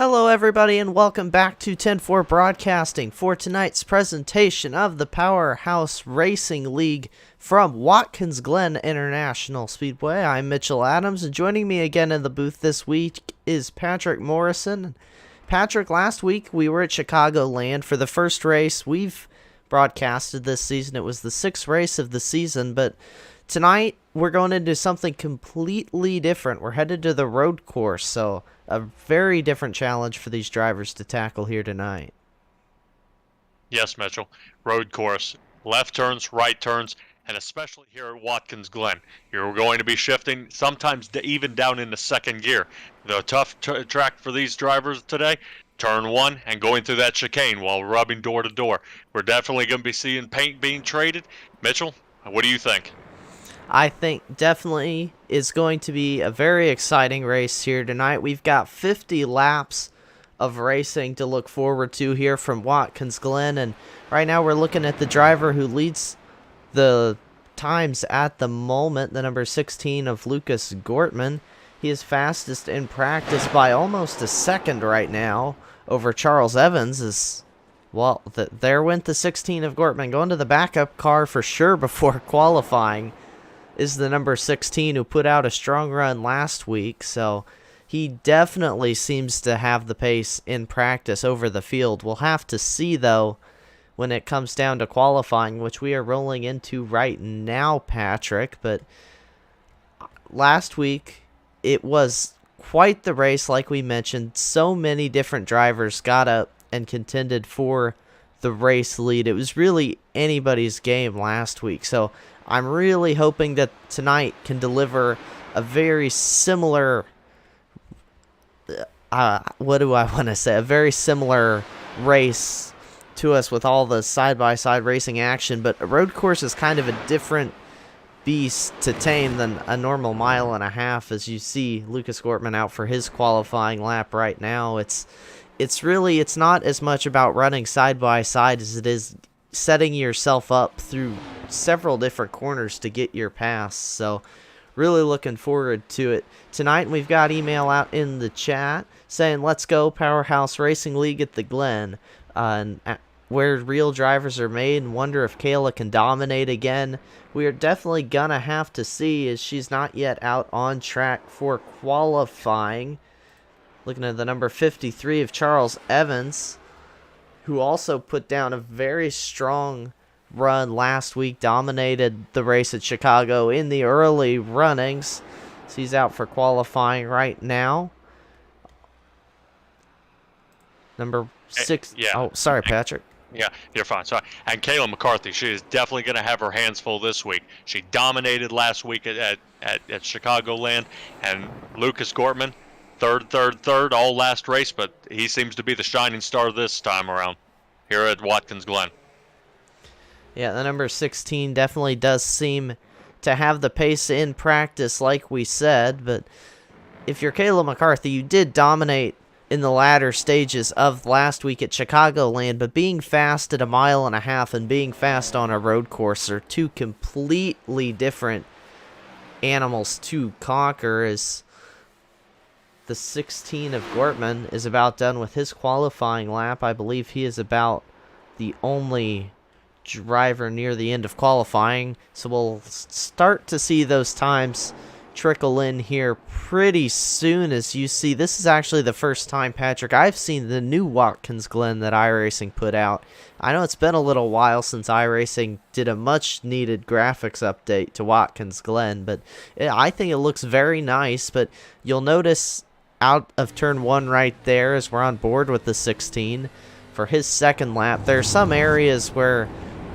Hello everybody and welcome back to 10-4 Broadcasting for tonight's presentation of the Powerhouse Racing League from Watkins Glen International Speedway. I'm Mitchell Adams, and joining me again in the booth this week is Patrick Morrison. Patrick, last week we were at Chicagoland for the first race we've broadcasted this season. It was the 6th race of the season, but tonight we're going into something completely different. We're headed to the road course, so a very different challenge for these drivers to tackle here tonight. Yes, Mitchell. Road course. Left turns, right turns, and especially here at Watkins Glen. You're going to be shifting, sometimes even down into second gear. The tough track for these drivers today, turn 1 and going through that chicane while rubbing door to door. We're definitely going to be seeing paint being traded. Mitchell, what do you think? I think definitely is going to be a very exciting race here tonight. We've got 50 laps of racing to look forward to here from Watkins Glen, and right now we're looking at the driver who leads the times at the moment, the number 16 of Lucas Gortman. He is fastest in practice by almost a second right now over Charles Evans. Well, there went the 16 of Gortman, going to the backup car for sure before qualifying. Is the number 16 who put out a strong run last week, so he definitely seems to have the pace in practice over the field. We'll have to see, though, when it comes down to qualifying, which we are rolling into right now, Patrick. But last week, it was quite the race, like we mentioned. So many different drivers got up and contended for the race lead. It was really anybody's game last week, so I'm really hoping that tonight can deliver a very similar, a very similar race to us with all the side-by-side racing action. But a road course is kind of a different beast to tame than a normal mile and a half, as you see Lucas Gortman out for his qualifying lap right now. It's not as much about running side-by-side as it is setting yourself up through several different corners to get your pass. So really looking forward to it tonight. We've got email out in the chat saying let's go Powerhouse Racing League at the Glen, where real drivers are made, and wonder if Kayla can dominate again. We are definitely gonna have to see, as she's not yet out on track for qualifying. Looking at the number 53 of Charles Evans, who also put down a very strong run last week, dominated the race at Chicago in the early runnings. So he's out for qualifying right now. Number 6. Yeah. Oh, sorry, Patrick. Yeah, you're fine. So, and Kayla McCarthy, she is definitely going to have her hands full this week. She dominated last week at Chicagoland, and Lucas Gortman, third, all last race, but he seems to be the shining star this time around here at Watkins Glen. Yeah, the number 16 definitely does seem to have the pace in practice, like we said, but if you're Kayla McCarthy, you did dominate in the latter stages of last week at Chicagoland, but being fast at a mile and a half and being fast on a road course are two completely different animals to conquer, as the 16 of Gortman is about done with his qualifying lap. I believe he is about the only driver near the end of qualifying, so we'll start to see those times trickle in here pretty soon. As you see, this is actually the first time, Patrick, I've seen the new Watkins Glen that iRacing put out. I know it's been a little while since iRacing did a much needed graphics update to Watkins Glen, but I think it looks very nice. But you'll notice out of turn 1 right there, as we're on board with the 16 for his second lap, there are some areas where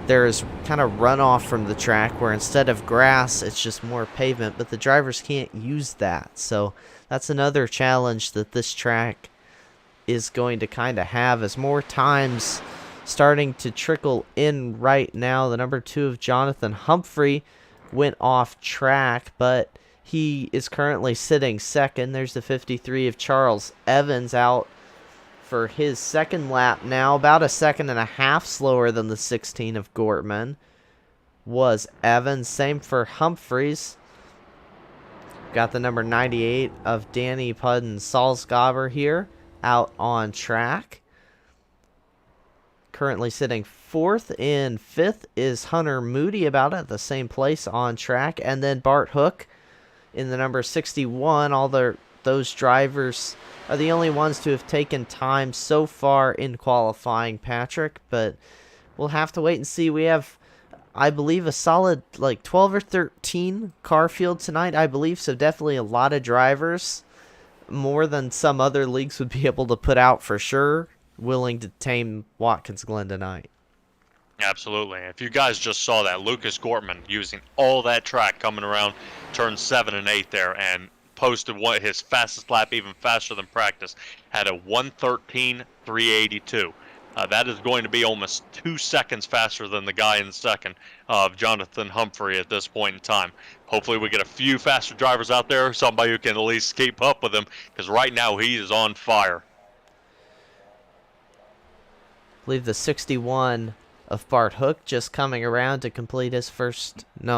there's kind of runoff from the track, where instead of grass it's just more pavement, but the drivers can't use that. So that's another challenge that this track is going to kind of have, as more times starting to trickle in right now. The number 2 of Jonathan Humphrey went off track, but he is currently sitting second. There's the 53 of Charles Evans out for his second lap now, about a second and a half slower than the 16 of Gortman was Evans. Same for Humphreys. Got the number 98 of Danny Pudden Salzgaber here out on track. Currently sitting 4th. In 5th is Hunter Moody, about at the same place on track. And then Bart Hook in the number 61. Those drivers are the only ones to have taken time so far in qualifying, Patrick. But we'll have to wait and see. We have, I believe, a solid 12 or 13 car field tonight, I believe. So definitely a lot of drivers, more than some other leagues would be able to put out for sure, willing to tame Watkins Glen tonight. Absolutely. If you guys just saw that, Lucas Gortman using all that track coming around turn 7 and 8 there and posted his fastest lap even faster than practice, had a 1:13.382. That is going to be almost 2 seconds faster than the guy in second of Jonathan Humphrey at this point in time. Hopefully we get a few faster drivers out there, somebody who can at least keep up with him, because right now he is on fire. I believe the 61 of Bart Hook just coming around to complete his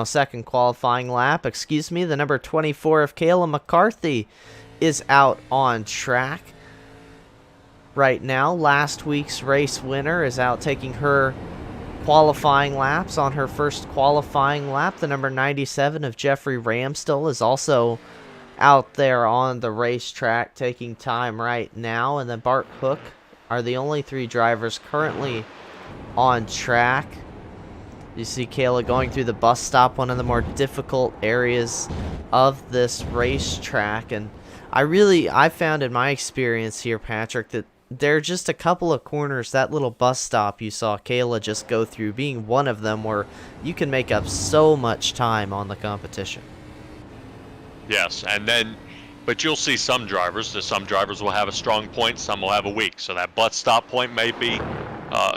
second qualifying lap. Excuse me, the number 24 of Kayla McCarthy is out on track right now. Last week's race winner is out taking her qualifying laps on her first qualifying lap. The number 97 of Jeffrey Ramstill is also out there on the racetrack taking time right now. And then Bart Hook are the only 3 drivers currently on track. You see Kayla going through the bus stop, one of the more difficult areas of this racetrack. And I found in my experience here, Patrick, that there are just a couple of corners, that little bus stop you saw Kayla just go through being one of them, where you can make up so much time on the competition. Yes, but you'll see some drivers will have a strong point, some will have a weak. So that bus stop point may be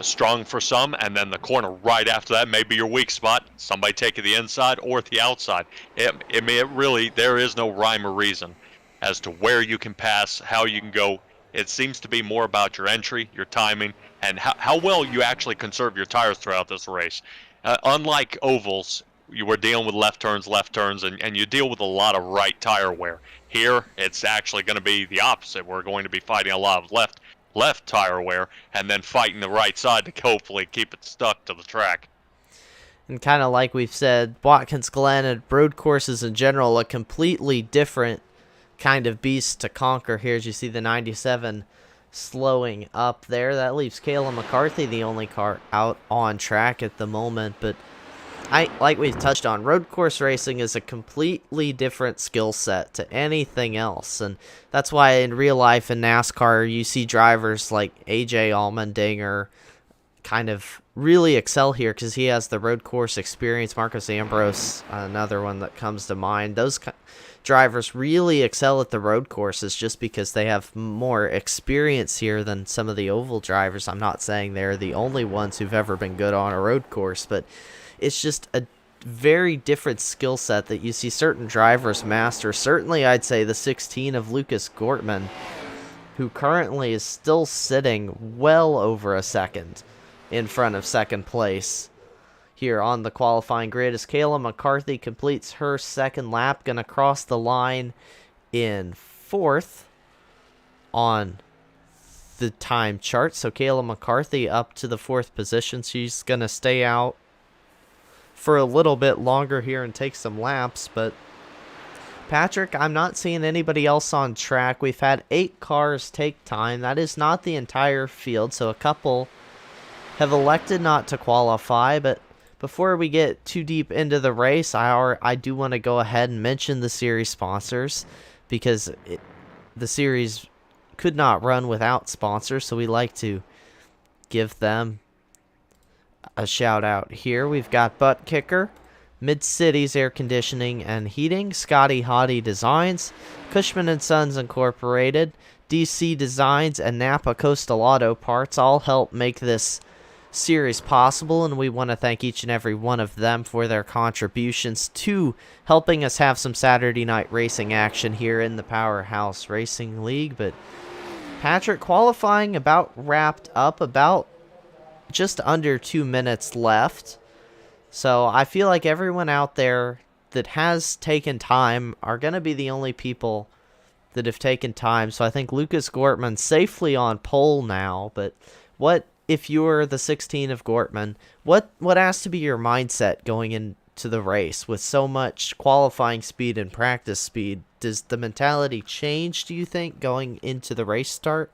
strong for some, and then the corner right after that may be your weak spot. Somebody taking the inside or the outside. There is no rhyme or reason as to where you can pass, how you can go. It seems to be more about your entry, your timing, and how well you actually conserve your tires throughout this race. Unlike ovals, you were dealing with left turns, and you deal with a lot of right tire wear. Here, it's actually going to be the opposite. We're going to be fighting a lot of left tire wear and then fighting the right side to hopefully keep it stuck to the track. And kind of like we've said, Watkins Glen and road courses in general, a completely different kind of beast to conquer here. As you see the 97 slowing up there, that leaves Kayla McCarthy the only car out on track at the moment. But like we've touched on, road course racing is a completely different skill set to anything else. And that's why in real life in NASCAR, you see drivers like AJ Allmendinger kind of really excel here because he has the road course experience. Marcos Ambrose, another one that comes to mind. Those drivers really excel at the road courses just because they have more experience here than some of the oval drivers. I'm not saying they're the only ones who've ever been good on a road course, but it's just a very different skill set that you see certain drivers master. Certainly, I'd say the 16 of Lucas Gortman, who currently is still sitting well over a second in front of second place here on the qualifying grid, as Kayla McCarthy completes her second lap, gonna cross the line in 4th on the time chart. So Kayla McCarthy up to the 4th position. She's gonna stay out for a little bit longer here and take some laps. But Patrick, I'm not seeing anybody else on track. We've had 8 cars take time. That is not the entire field, so a couple have elected not to qualify. But before we get too deep into the race, I do want to go ahead and mention the series sponsors, because the series could not run without sponsors, so we like to give them a shout out here. We've got Butt Kicker, Mid-Cities Air Conditioning and Heating, Scotty Hottie Designs, Cushman & Sons Incorporated, DC Designs, and Napa Coastal Auto Parts all help make this series possible, and we want to thank each and every one of them for their contributions to helping us have some Saturday night racing action here in the Powerhouse Racing League. But Patrick, qualifying about wrapped up, about just under 2 minutes left. So I feel like everyone out there that has taken time are going to be the only people that have taken time. So I think Lucas Gortman safely on pole now. But what if you're the 16 of Gortman? What has to be your mindset going into the race with so much qualifying speed and practice speed? Does the mentality change, do you think, going into the race start?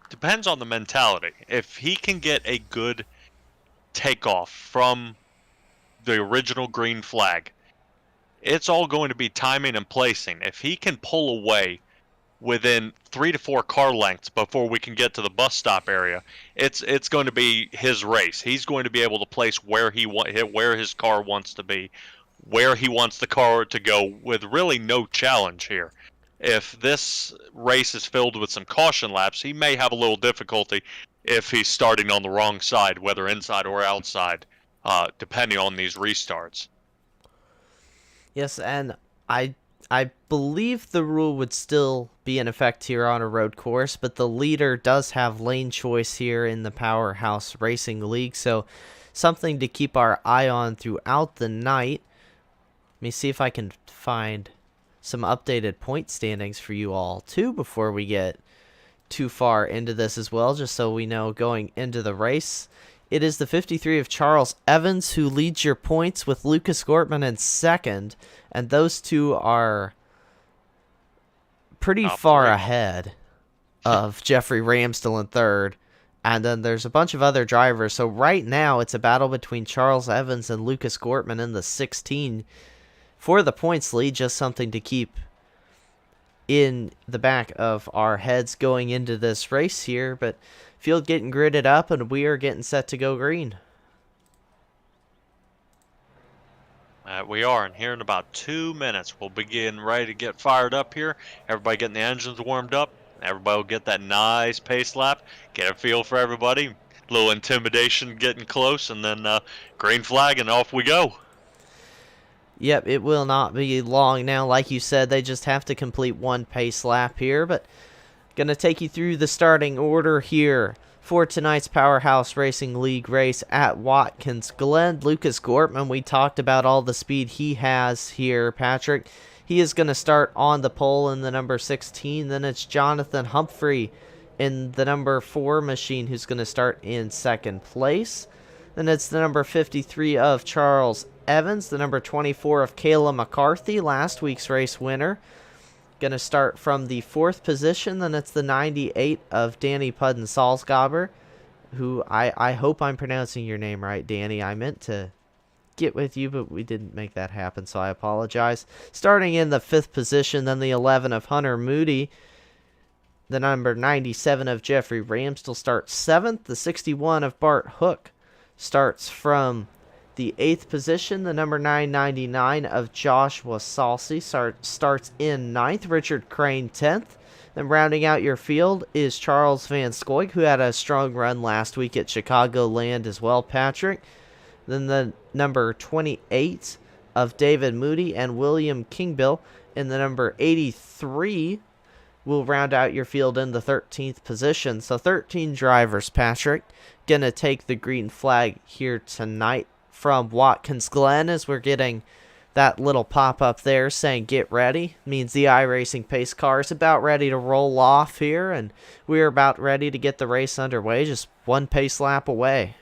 Depends on the mentality. If he can get a good takeoff from the original green flag, it's all going to be timing and placing. If he can pull away within 3 to 4 car lengths before we can get to the bus stop area, it's going to be his race. He's going to be able to place where where his car wants to be, where he wants the car to go, with really no challenge here. If this race is filled with some caution laps, he may have a little difficulty if he's starting on the wrong side, whether inside or outside, depending on these restarts. Yes, and I believe the rule would still be in effect here on a road course, but the leader does have lane choice here in the Powerhouse Racing League, so something to keep our eye on throughout the night. Let me see if I can find some updated point standings for you all, too, before we get too far into this as well, just so we know going into the race. It is the 53 of Charles Evans who leads your points with Lucas Gortman in second, and those two are pretty far ahead of Jeffrey Ramsdell in third, and then there's a bunch of other drivers. So right now it's a battle between Charles Evans and Lucas Gortman in the 16 for the points lead, just something to keep in the back of our heads going into this race here. But field getting gridded up, and we are getting set to go green. We are, and here in about 2 minutes, we'll begin ready to get fired up here. Everybody getting the engines warmed up. Everybody will get that nice pace lap, get a feel for everybody. A little intimidation getting close, and then green flag, and off we go. Yep, it will not be long now. Like you said, they just have to complete one pace lap here, but going to take you through the starting order here for tonight's Powerhouse Racing League race at Watkins Glen. Lucas Gortman, we talked about all the speed he has here, Patrick. He is going to start on the pole in the number 16. Then it's Jonathan Humphrey in the number 4 machine who's going to start in second place. Then it's the number 53 of Charles Evans, the number 24 of Kayla McCarthy, last week's race winner. Going to start from the 4th position. Then it's the 98 of Danny Pudden-Salzgaber, who I hope I'm pronouncing your name right, Danny. I meant to get with you, but we didn't make that happen, so I apologize. Starting in the 5th position, then the 11 of Hunter Moody. The number 97 of Jeffrey Ramsdell starts 7th. The 61 of Bart Hook starts from the 8th position. The number 999 of Joshua Salsi starts in 9th. Richard Crane 10th. Then rounding out your field is Charles Van Scoik, who had a strong run last week at Chicagoland as well, Patrick. Then the number 28 of David Moody and William Kingbill in the number 83 will round out your field in the 13th position. So 13 drivers, Patrick, gonna take the green flag here tonight from Watkins Glen, as we're getting that little pop-up there saying get ready. Means the iRacing pace car is about ready to roll off here, and we're about ready to get the race underway, just one pace lap away.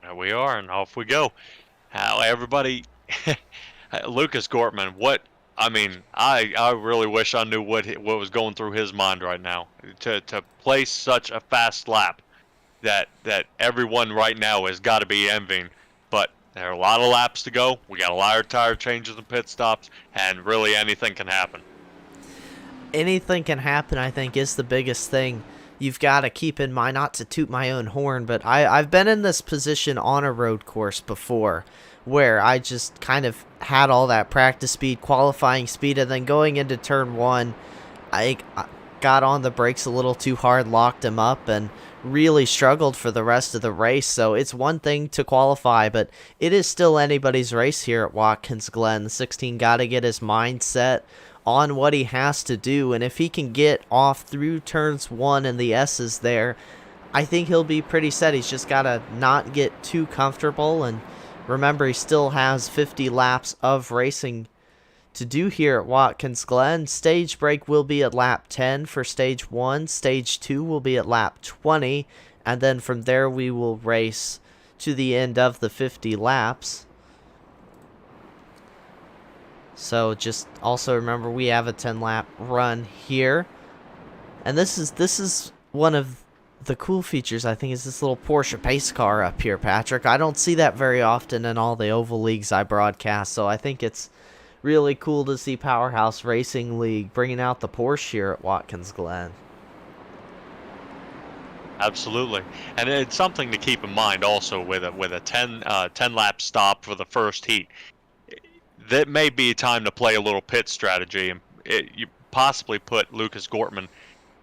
There we are, and off we go. How everybody, Lucas Gortman, I really wish I knew what was going through his mind right now. To place such a fast lap that everyone right now has got to be envying. But there are a lot of laps to go. We got a lot of tire changes and pit stops, and really anything can happen. Anything can happen, I think, is the biggest thing you've got to keep in mind. Not to toot my own horn, but I've been in this position on a road course before, where I just kind of had all that practice speed, qualifying speed, and then going into turn 1, I got on the brakes a little too hard, locked him up, and really struggled for the rest of the race. So it's one thing to qualify, but it is still anybody's race here at Watkins Glen. The 16 got to get his mindset on what he has to do, and if he can get off through turns 1 and the S's there, I think he'll be pretty set. He's just got to not get too comfortable, and remember, he still has 50 laps of racing to do here at Watkins Glen. Stage break will be at lap 10 for stage 1. Stage 2 will be at lap 20. And then from there we will race to the end of the 50 laps. So just also remember we have a 10-lap run here. And this is one of the cool features, I think, is this little Porsche pace car up here, Patrick. I don't see that very often in all the oval leagues I broadcast, so I think it's really cool to see Powerhouse Racing League bringing out the Porsche here at Watkins Glen. Absolutely, and it's something to keep in mind also with a 10 lap stop for the first heat. That may be time to play a little pit strategy, and you possibly put Lucas Gortman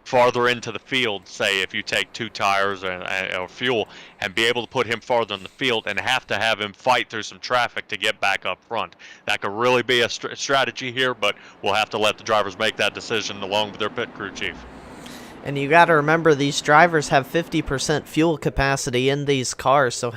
farther into the field, say if you take 2 tires or fuel, and be able to put him farther in the field and have to have him fight through some traffic to get back up front. That could really be a strategy here, but we'll have to let the drivers make that decision along with their pit crew chief. And you got to remember, these drivers have 50% fuel capacity in these cars, so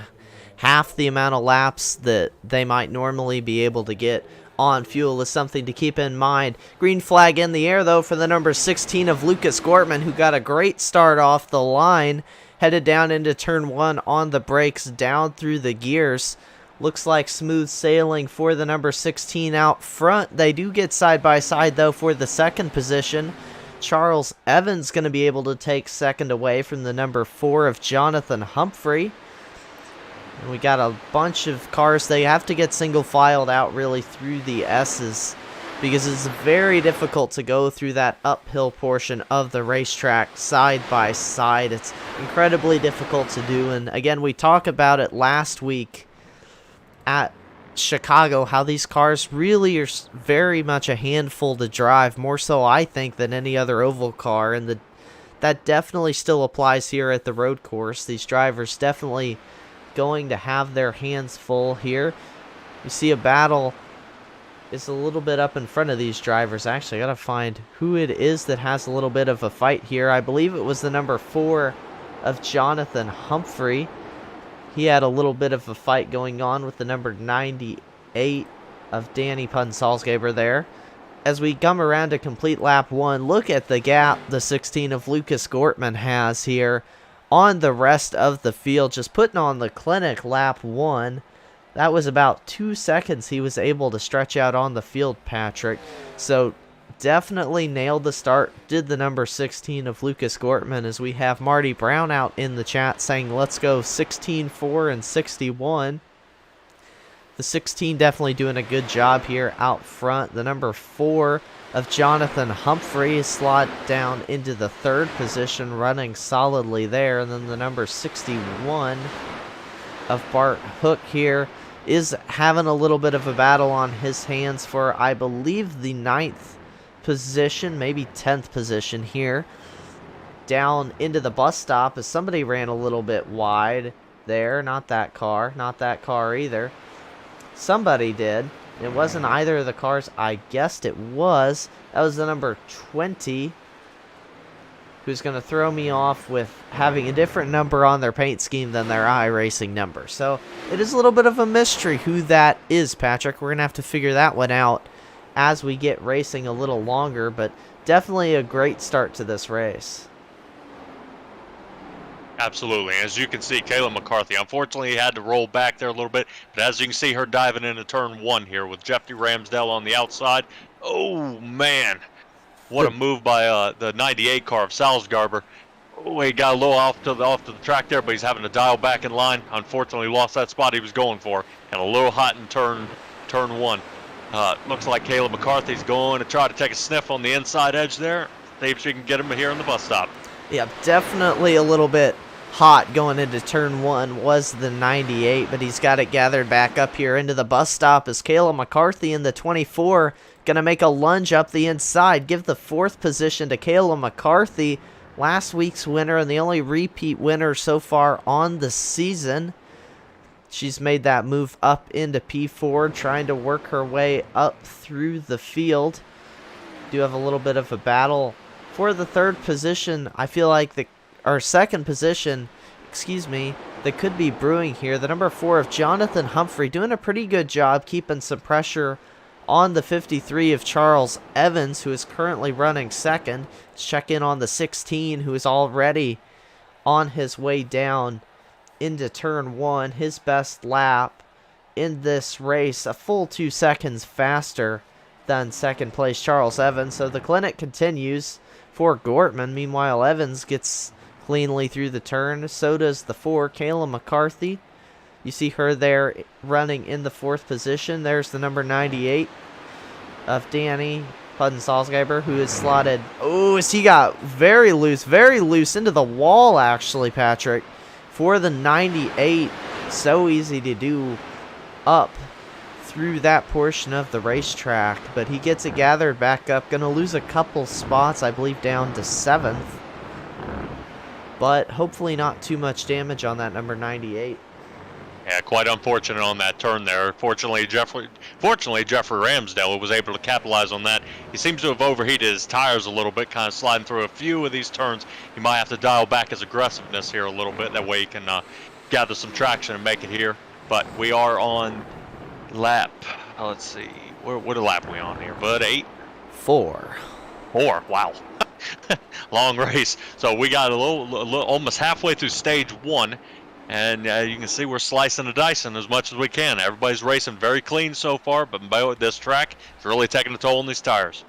half the amount of laps that they might normally be able to get on fuel is something to keep in mind. Green flag in the air, though, for the number 16 of Lucas Gortman, who got a great start off the line, headed down into turn 1 on the brakes, down through the gears. Looks like smooth sailing for the number 16 out front. They do get side by side, though, for the second position. Charles Evans going to be able to take second away from the number 4 of Jonathan Humphrey. And we got a bunch of cars. They have to get single filed out really through the S's, because it's very difficult to go through that uphill portion of the racetrack side by side. It's incredibly difficult to do. And again, we talked about it last week at Chicago, how these cars really are very much a handful to drive, more so I think than any other oval car. And that definitely still applies here at the road course. These drivers definitely going to have their hands full here. You see a battle is a little bit up in front of these drivers. Actually, I gotta find who it is that has a little bit of a fight here. I believe it was the number 4 of Jonathan Humphrey. He had a little bit of a fight going on with the number 98 of Danny Punsalsgaber there. As we come around to complete lap 1, look at the gap the 16 of Lucas Gortman has here on the rest of the field, just putting on the clinic lap 1. That was about 2 seconds he was able to stretch out on the field, Patrick. So definitely nailed the start, did the number 16 of Lucas Gortman, as we have Marty Brown out in the chat saying let's go 16-4 and 61. The 16 definitely doing a good job here out front. The number 4 of Jonathan Humphrey is slot down into the 3rd position, running solidly there. And then the number 61 of Bart Hook here is having a little bit of a battle on his hands for, I believe, the 9th position, maybe 10th position here. Down into the bus stop as somebody ran a little bit wide there. Not that car either. Somebody did. It wasn't either of the cars I guessed it was. That was the number 20, who's going to throw me off with having a different number on their paint scheme than their iRacing number. So it is a little bit of a mystery who that is, Patrick. We're going to have to figure that one out as we get racing a little longer, but definitely a great start to this race. Absolutely. As you can see, Kayla McCarthy, unfortunately, had to roll back there a little bit. But as you can see her diving into turn 1 here with Jeffrey Ramsdell on the outside. Oh, man. What a move by the 98 car of Salzgarber. Oh, he got a little off to the track there, but he's having to dial back in line. Unfortunately, lost that spot he was going for. And a little hot in turn 1. Looks like Kayla McCarthy's going to try to take a sniff on the inside edge there. See if she can get him here on the bus stop. Yeah, definitely a little bit hot going into turn 1 was the 98, but he's got it gathered back up here into the bus stop as Kayla McCarthy in the 24 gonna make a lunge up the inside, give the 4th position to Kayla McCarthy, last week's winner and the only repeat winner so far on the season. She's made that move up into P4, trying to work her way up through the field. Do have a little bit of a battle for the 3rd position. I feel like our 2nd position, that could be brewing here. The number 4 of Jonathan Humphrey doing a pretty good job keeping some pressure on the 53 of Charles Evans, who is currently running second. Let's check in on the 16, who is already on his way down into turn 1. His best lap in this race, a full 2 seconds faster than second place Charles Evans. So the clinic continues for Gortman. Meanwhile, Evans gets cleanly through the turn. So does the 4, Kayla McCarthy. You see her there running in the 4th position. There's the number 98 of Danny Pudden-Salzgeber, who is slotted. Oh, he got very loose into the wall, actually, Patrick, for the 98. So easy to do up through that portion of the racetrack, but he gets it gathered back up. Gonna lose a couple spots, I believe, down to 7th, but hopefully not too much damage on that number 98. Yeah, quite unfortunate on that turn there. Fortunately, Jeffrey Ramsdale was able to capitalize on that. He seems to have overheated his tires a little bit, kind of sliding through a few of these turns. He might have to dial back his aggressiveness here a little bit. That way he can gather some traction and make it here. But we are on lap, let's see, what lap are we on here, bud? 8? 4. Wow. Long race. So we got a little almost halfway through stage 1. And you can see we're slicing and dicing as much as we can. Everybody's racing very clean so far, but this track is really taking a toll on these tires.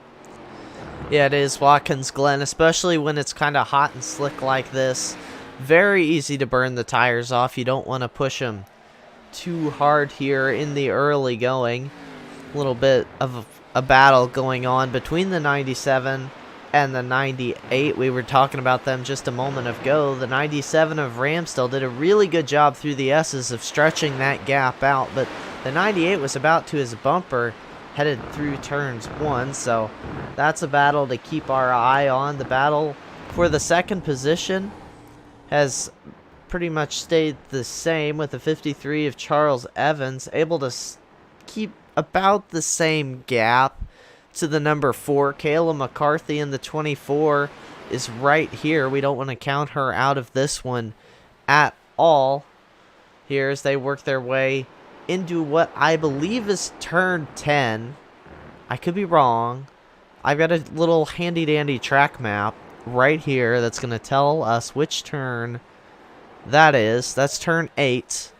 Yeah, it is, Watkins Glen, especially when it's kind of hot and slick like this. Very easy to burn the tires off. You don't want to push them too hard here in the early going. A little bit of a battle going on between the 97 and the 98. We were talking about them just a moment ago. The 97 of Ramsdale did a really good job through the S's of stretching that gap out, but the 98 was about to his bumper headed through turns 1, so that's a battle to keep our eye on. The battle for the 2nd position has pretty much stayed the same, with the 53 of Charles Evans able to keep about the same gap to the number 4. Kayla McCarthy in the 24 is right here. We don't want to count her out of this one at all here as they work their way into what I believe is turn 10. I could be wrong. I've got a little handy dandy track map right here that's going to tell us which turn that is. That's turn 8.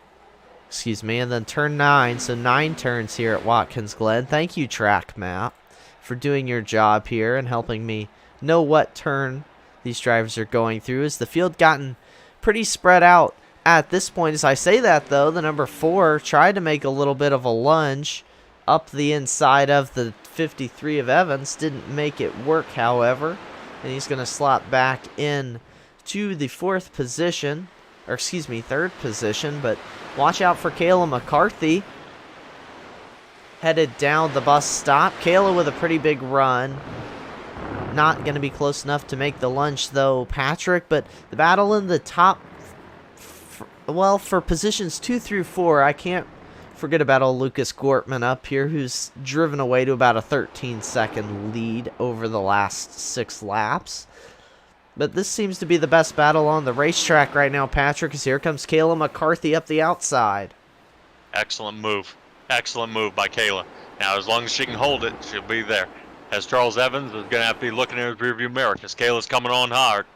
Excuse me, and then turn 9. So 9 turns here at Watkins Glen. Thank you, track map, for doing your job here and helping me know what turn these drivers are going through. As the field gotten pretty spread out at this point. As I say that, though, the number 4 tried to make a little bit of a lunge up the inside of the 53 of Evans. Didn't make it work, however, and he's going to slot back in to the 4th position, or excuse me, 3rd position. But watch out for Kayla McCarthy headed down the bus stop. Kayla with a pretty big run. Not going to be close enough to make the lunge, though, Patrick. But the battle in the top, well, for positions 2 through 4, I can't forget about old Lucas Gortman up here, who's driven away to about a 13-second lead over the last 6 laps. But this seems to be the best battle on the racetrack right now, Patrick, as here comes Kayla McCarthy up the outside. Excellent move. Excellent move by Kayla. Now, as long as she can hold it, she'll be there. As Charles Evans is going to have to be looking in his rearview mirror because Kayla's coming on hard.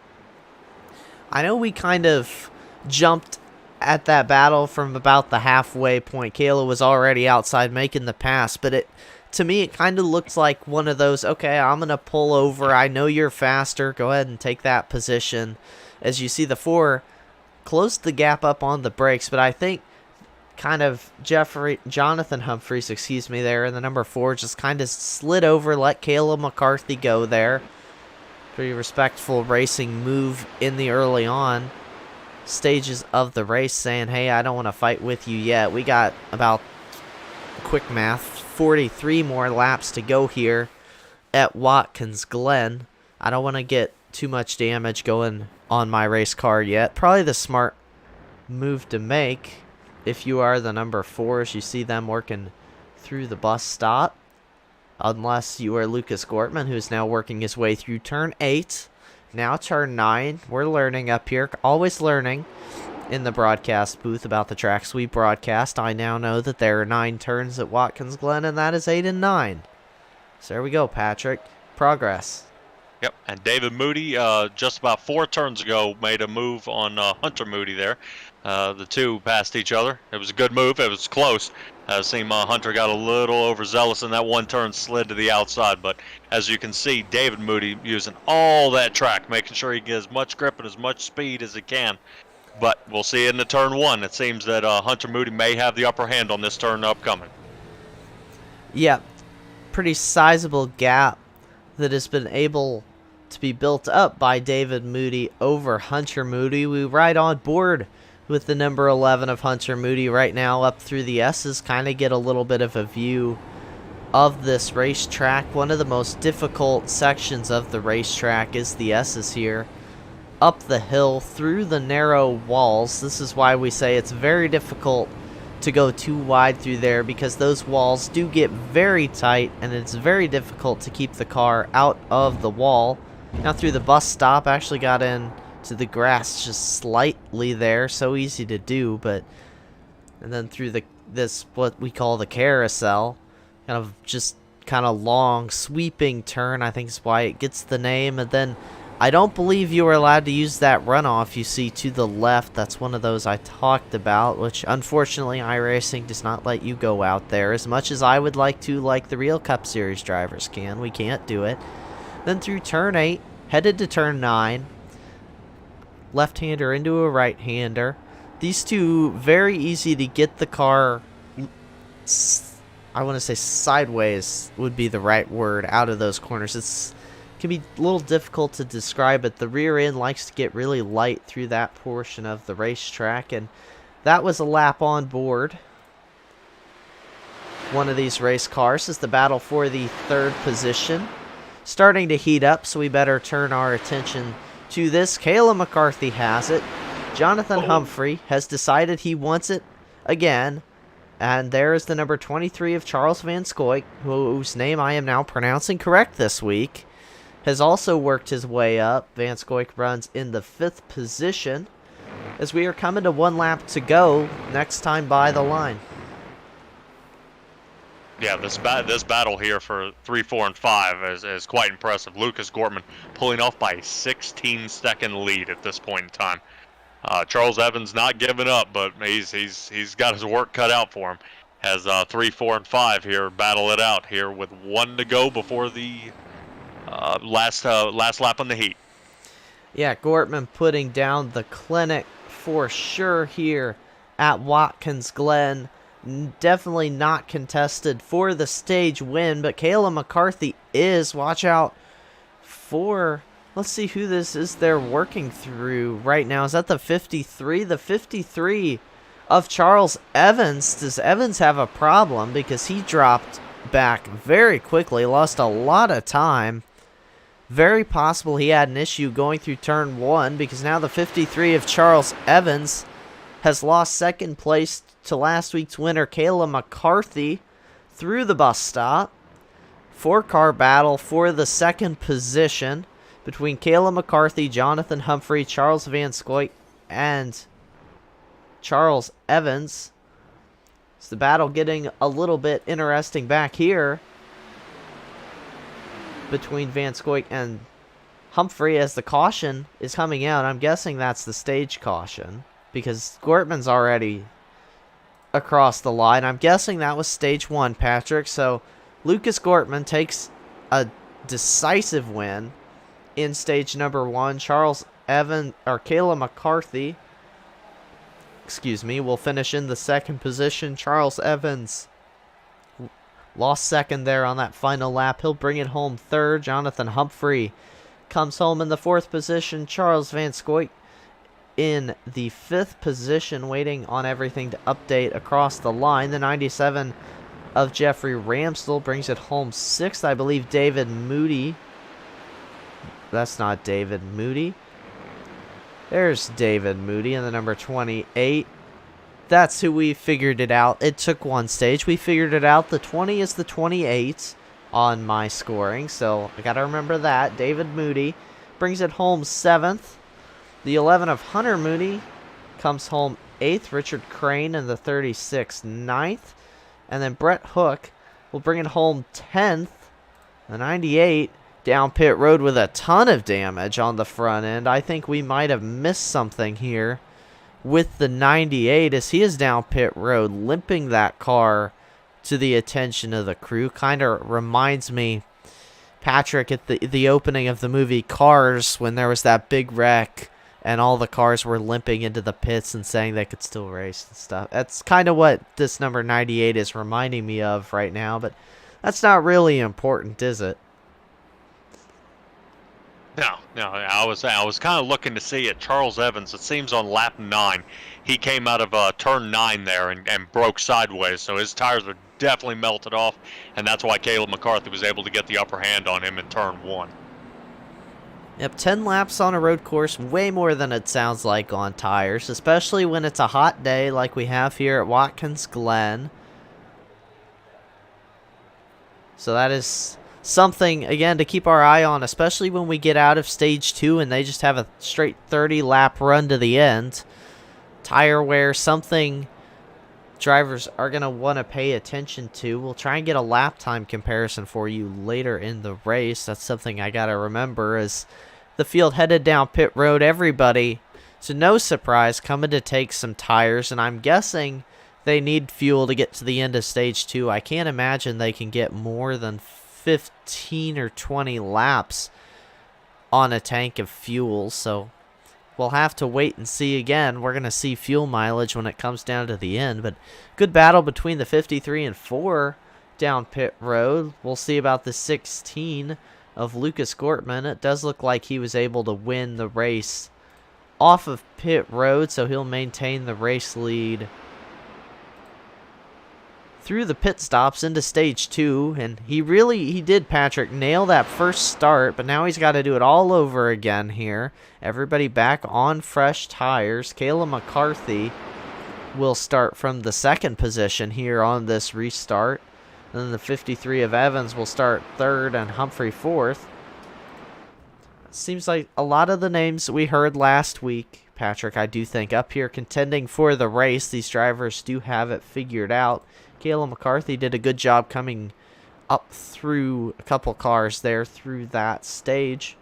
I know we kind of jumped at that battle from about the halfway point. Kayla was already outside making the pass, but to me, it kind of looks like one of those, okay, I'm going to pull over. I know you're faster. Go ahead and take that position. As you see, the 4 closed the gap up on the brakes, but I think kind of Jonathan Humphreys, excuse me, there, and the number 4 just kind of slid over, let Kayla McCarthy go there. Pretty respectful racing move in the early on stages of the race, saying, hey, I don't want to fight with you yet. We got about, quick math, 43 more laps to go here at Watkins Glen. I don't want to get too much damage going on my race car yet. Probably the smart move to make if you are the number 4, as you see them working through the bus stop. Unless you are Lucas Gortman, who's now working his way through turn 8. Now turn 9. We're learning up here. Always learning in the broadcast booth about the track sweep broadcast, I now know that there are 9 turns at Watkins Glen, and that is 8 and 9. So there we go, Patrick. Progress. Yep, and David Moody, just about 4 turns ago, made a move on Hunter Moody there. The two passed each other. It was a good move. It was close. It seemed Hunter got a little overzealous, and that one turn slid to the outside. But as you can see, David Moody using all that track, making sure he gets as much grip and as much speed as he can. But we'll see in the turn 1. It seems that Hunter Moody may have the upper hand on this turn upcoming. Yeah, pretty sizable gap that has been able to be built up by David Moody over Hunter Moody. We ride on board with the number 11 of Hunter Moody right now up through the S's, kind of get a little bit of a view of this racetrack. One of the most difficult sections of the racetrack is the S's here. Up the hill, through the narrow walls. This is why we say it's very difficult to go too wide through there, because those walls do get very tight, and it's very difficult to keep the car out of the wall. Now through the bus stop, actually got in to the grass just slightly there, so easy to do. But and then through this what we call the carousel, kind of long sweeping turn, I think is why it gets the name. And then I don't believe you are allowed to use that runoff you see to the left. That's one of those I talked about, which unfortunately iRacing does not let you go out there as much as I would like to, like the real Cup Series drivers can. We can't do it. Then through turn 8, headed to turn 9, left-hander into a right-hander. These two, very easy to get the car, I want to say sideways would be the right word, out of those corners. It can be a little difficult to describe, but the rear end likes to get really light through that portion of the racetrack, and that was a lap on board. One of these race cars is the battle for the 3rd position. Starting to heat up, so we better turn our attention to this. Kayla McCarthy has it. Jonathan Humphrey has decided he wants it again. And there is the number 23 of Charles Van Scoik, whose name I am now pronouncing correct this week. Has also worked his way up. Van Scoik runs in the 5th position as we are coming to 1 lap to go next time by the line. Yeah, this battle here for 3, 4, and 5 is quite impressive. Lucas Gortman pulling off by a 16-second lead at this point in time. Charles Evans not giving up, but he's got his work cut out for him. Has 3, 4, and 5 here battle it out here with 1 to go before the last lap on the heat. Yeah, Gortman putting down the clinic for sure here at Watkins Glen. Definitely not contested for the stage win, but Kayla McCarthy is. Watch out for, let's see who this is they're working through right now. Is that the 53? The 53 of Charles Evans. Does Evans have a problem? Because he dropped back very quickly, lost a lot of time. Very possible he had an issue going through turn 1, because now the 53 of Charles Evans has lost 2nd place to last week's winner, Kayla McCarthy, through the bus stop. 4-car battle for the 2nd position between Kayla McCarthy, Jonathan Humphrey, Charles Van Scoik, and Charles Evans. It's the battle getting a little bit interesting back here between Van Scoik and Humphrey as the caution is coming out. I'm guessing that's the stage caution, because Gortman's already across the line. I'm guessing that was stage 1, Patrick. So Lucas Gortman takes a decisive win in stage number 1. Kayla McCarthy, will finish in the 2nd position. Charles Evans lost 2nd there on that final lap. He'll bring it home 3rd. Jonathan Humphrey comes home in the 4th position. Charles Van Scoik in the 5th position, waiting on everything to update across the line. The 97 of Jeffrey Ramsdell brings it home 6th. I believe David Moody. That's not David Moody. There's David Moody in the number 28. That's who we figured it out. It took 1 stage. We figured it out. The 20 is the 28 on my scoring, so I got to remember that. David Moody brings it home 7th. The 11 of Hunter Moody comes home 8th. Richard Crane in the 36 9th. And then Brett Hook will bring it home 10th. The 98 down pit road with a ton of damage on the front end. I think we might have missed something here with the 98 as he is down pit road, limping that car to the attention of the crew. Kind of reminds me, Patrick, at the opening of the movie Cars, when there was that big wreck and all the cars were limping into the pits and saying they could still race and stuff. That's kind of what this number 98 is reminding me of right now, but that's not really important, is it? No. I was kind of looking to see it. Charles Evans, it seems on lap 9, he came out of turn 9 there and broke sideways, so his tires are definitely melted off, and that's why Kayla McCarthy was able to get the upper hand on him in turn 1. Yep, 10 laps on a road course, way more than it sounds like on tires, especially when it's a hot day like we have here at Watkins Glen. So that is something, again, to keep our eye on, especially when we get out of stage 2 and they just have a straight 30-lap run to the end. Tire wear, something drivers are going to want to pay attention to. We'll try and get a lap time comparison for you later in the race. That's something I got to remember as the field headed down pit road. Everybody, to no surprise, coming to take some tires, and I'm guessing they need fuel to get to the end of stage 2. I can't imagine they can get more than 15 or 20 laps on a tank of fuel, so we'll have to wait and see again. We're going to see fuel mileage when it comes down to the end, but good battle between the 53 and 4 down pit road. We'll see about the 16 of Lucas Gortman. It does look like he was able to win the race off of pit road, so he'll maintain the race lead through the pit stops into stage 2, and he did, Patrick, nail that first start, but now he's got to do it all over again here. Everybody back on fresh tires. Kayla McCarthy will start from the 2nd position here on this restart. And then the 53 of Evans will start 3rd and Humphrey 4th. Seems like a lot of the names we heard last week, Patrick, I do think, up here contending for the race. These drivers do have it figured out. Kayla McCarthy did a good job coming up through a couple cars there through that stage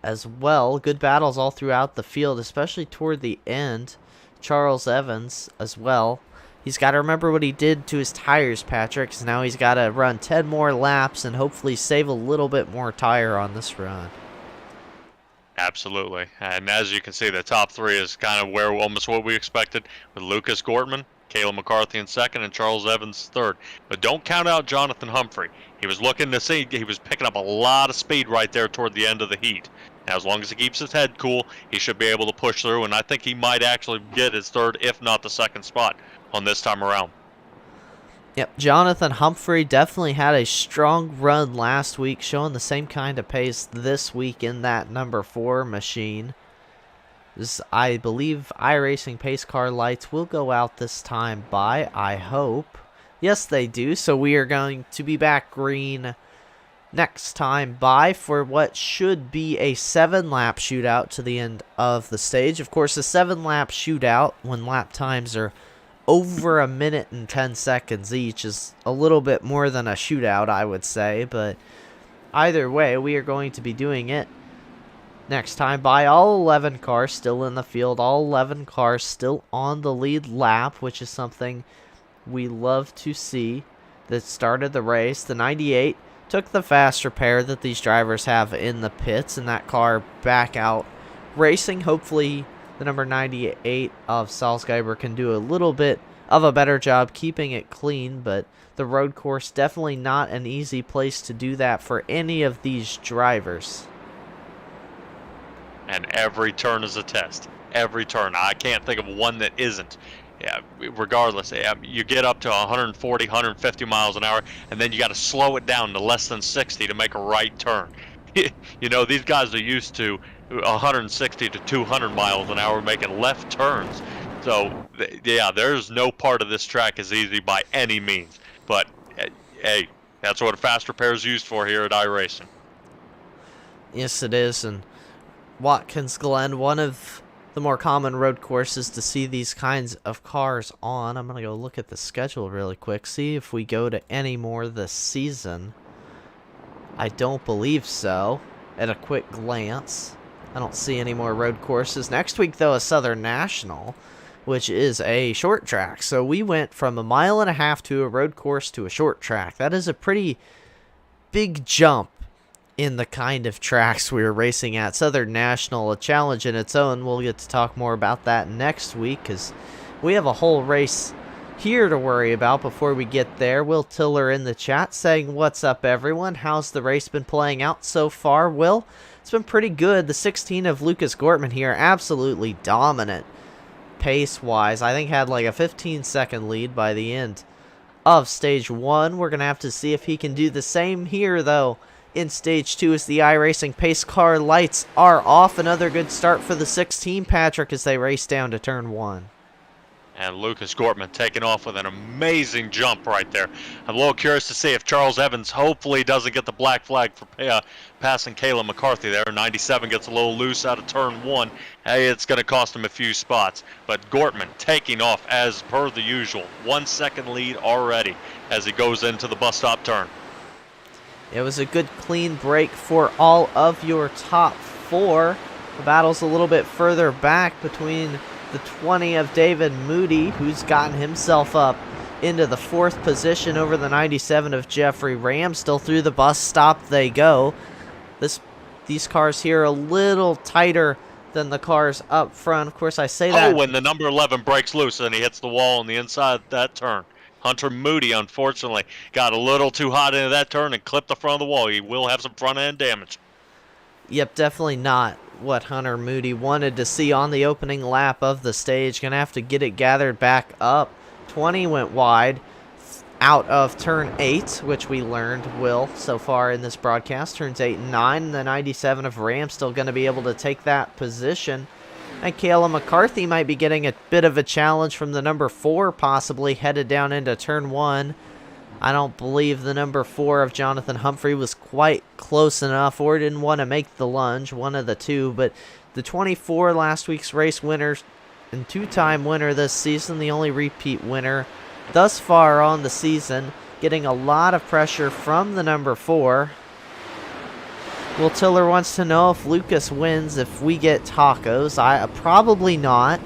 as well. Good battles all throughout the field, especially toward the end. Charles Evans as well. He's got to remember what he did to his tires, Patrick, because now he's got to run 10 more laps and hopefully save a little bit more tire on this run. Absolutely. And as you can see, the top 3 is kind of where almost what we expected with Lucas Gortman, Kayla McCarthy in 2nd, and Charles Evans 3rd. But don't count out Jonathan Humphrey. He was looking to see, he was picking up a lot of speed right there toward the end of the heat. Now, as long as he keeps his head cool, he should be able to push through, and I think he might actually get his 3rd, if not the 2nd spot on this time around. Yep, Jonathan Humphrey definitely had a strong run last week, showing the same kind of pace this week in that number 4 machine. I believe iRacing pace car lights will go out this time by, I hope. Yes, they do, so we are going to be back green next time by for what should be a 7-lap shootout to the end of the stage. Of course, a 7-lap shootout, when lap times are over 1 minute and 10 seconds each, is a little bit more than a shootout, I would say, but either way, we are going to be doing it next time by. All 11 cars still in the field, all 11 cars still on the lead lap, which is something we love to see. That started the race. The 98 took the fast repair that these drivers have in the pits, and that car back out racing. Hopefully the number 98 of Salzgiber can do a little bit of a better job keeping it clean, but the road course definitely not an easy place to do that for any of these drivers. And every turn is a test. Every turn. I can't think of one that isn't. Yeah, regardless, you get up to 140, 150 miles an hour, and then you got to slow it down to less than 60 to make a right turn. You know, these guys are used to 160 to 200 miles an hour making left turns. So, yeah, there's no part of this track is easy by any means. But, hey, that's what a fast repair is used for here at iRacing. Yes, it is, and Watkins Glen, one of the more common road courses to see these kinds of cars on. I'm going to go look at the schedule really quick, see if we go to any more this season. I don't believe so, at a quick glance. I don't see any more road courses. Next week, though, is Southern National, which is a short track. So we went from 1.5 miles to a road course to a short track. That is a pretty big jump in the kind of tracks we were racing at. Southern National, a challenge in its own. We'll get to talk more about that next week because we have a whole race here to worry about before we get there. Will Tiller in the chat saying, "What's up, everyone? How's the race been playing out so far, Will?" It's been pretty good. The 16 of Lucas Gortman here, absolutely dominant pace-wise. I think had like a 15-second lead by the end of Stage 1. We're going to have to see if he can do the same here, though, in Stage 2 as the iRacing pace car lights are off. Another good start for the 16, Patrick, as they race down to Turn 1. And Lucas Gortman taking off with an amazing jump right there. I'm a little curious to see if Charles Evans hopefully doesn't get the black flag for passing Kayla McCarthy there. 97 gets a little loose out of Turn 1. Hey, it's going to cost him a few spots. But Gortman taking off as per the usual. 1 second lead already as he goes into the bus stop turn. It was a good clean break for all of your top four. The battle's a little bit further back between the 20 of David Moody, who's gotten himself up into the 4th position over the 97 of Jeffrey Ram. Still through the bus stop they go. These cars here are a little tighter than the cars up front. Of course, I say that. Oh, when the number 11 breaks loose and he hits the wall on the inside of that turn. Hunter Moody, unfortunately, got a little too hot into that turn and clipped the front of the wall. He will have some front-end damage. Yep, definitely not what Hunter Moody wanted to see on the opening lap of the stage. Gonna have to get it gathered back up. 20 went wide out of Turn 8, which we learned will so far in this broadcast. Turns 8 and 9. The 97 of Ram still going to be able to take that position. And Kayla McCarthy might be getting a bit of a challenge from the number 4, possibly headed down into Turn 1. I don't believe the number 4 of Jonathan Humphrey was quite close enough or didn't want to make the lunge, one of the two. But the 24, last week's race winner and 2-time winner this season, the only repeat winner thus far on the season, getting a lot of pressure from the number 4. Will Tiller wants to know if Lucas wins if we get tacos. Probably not.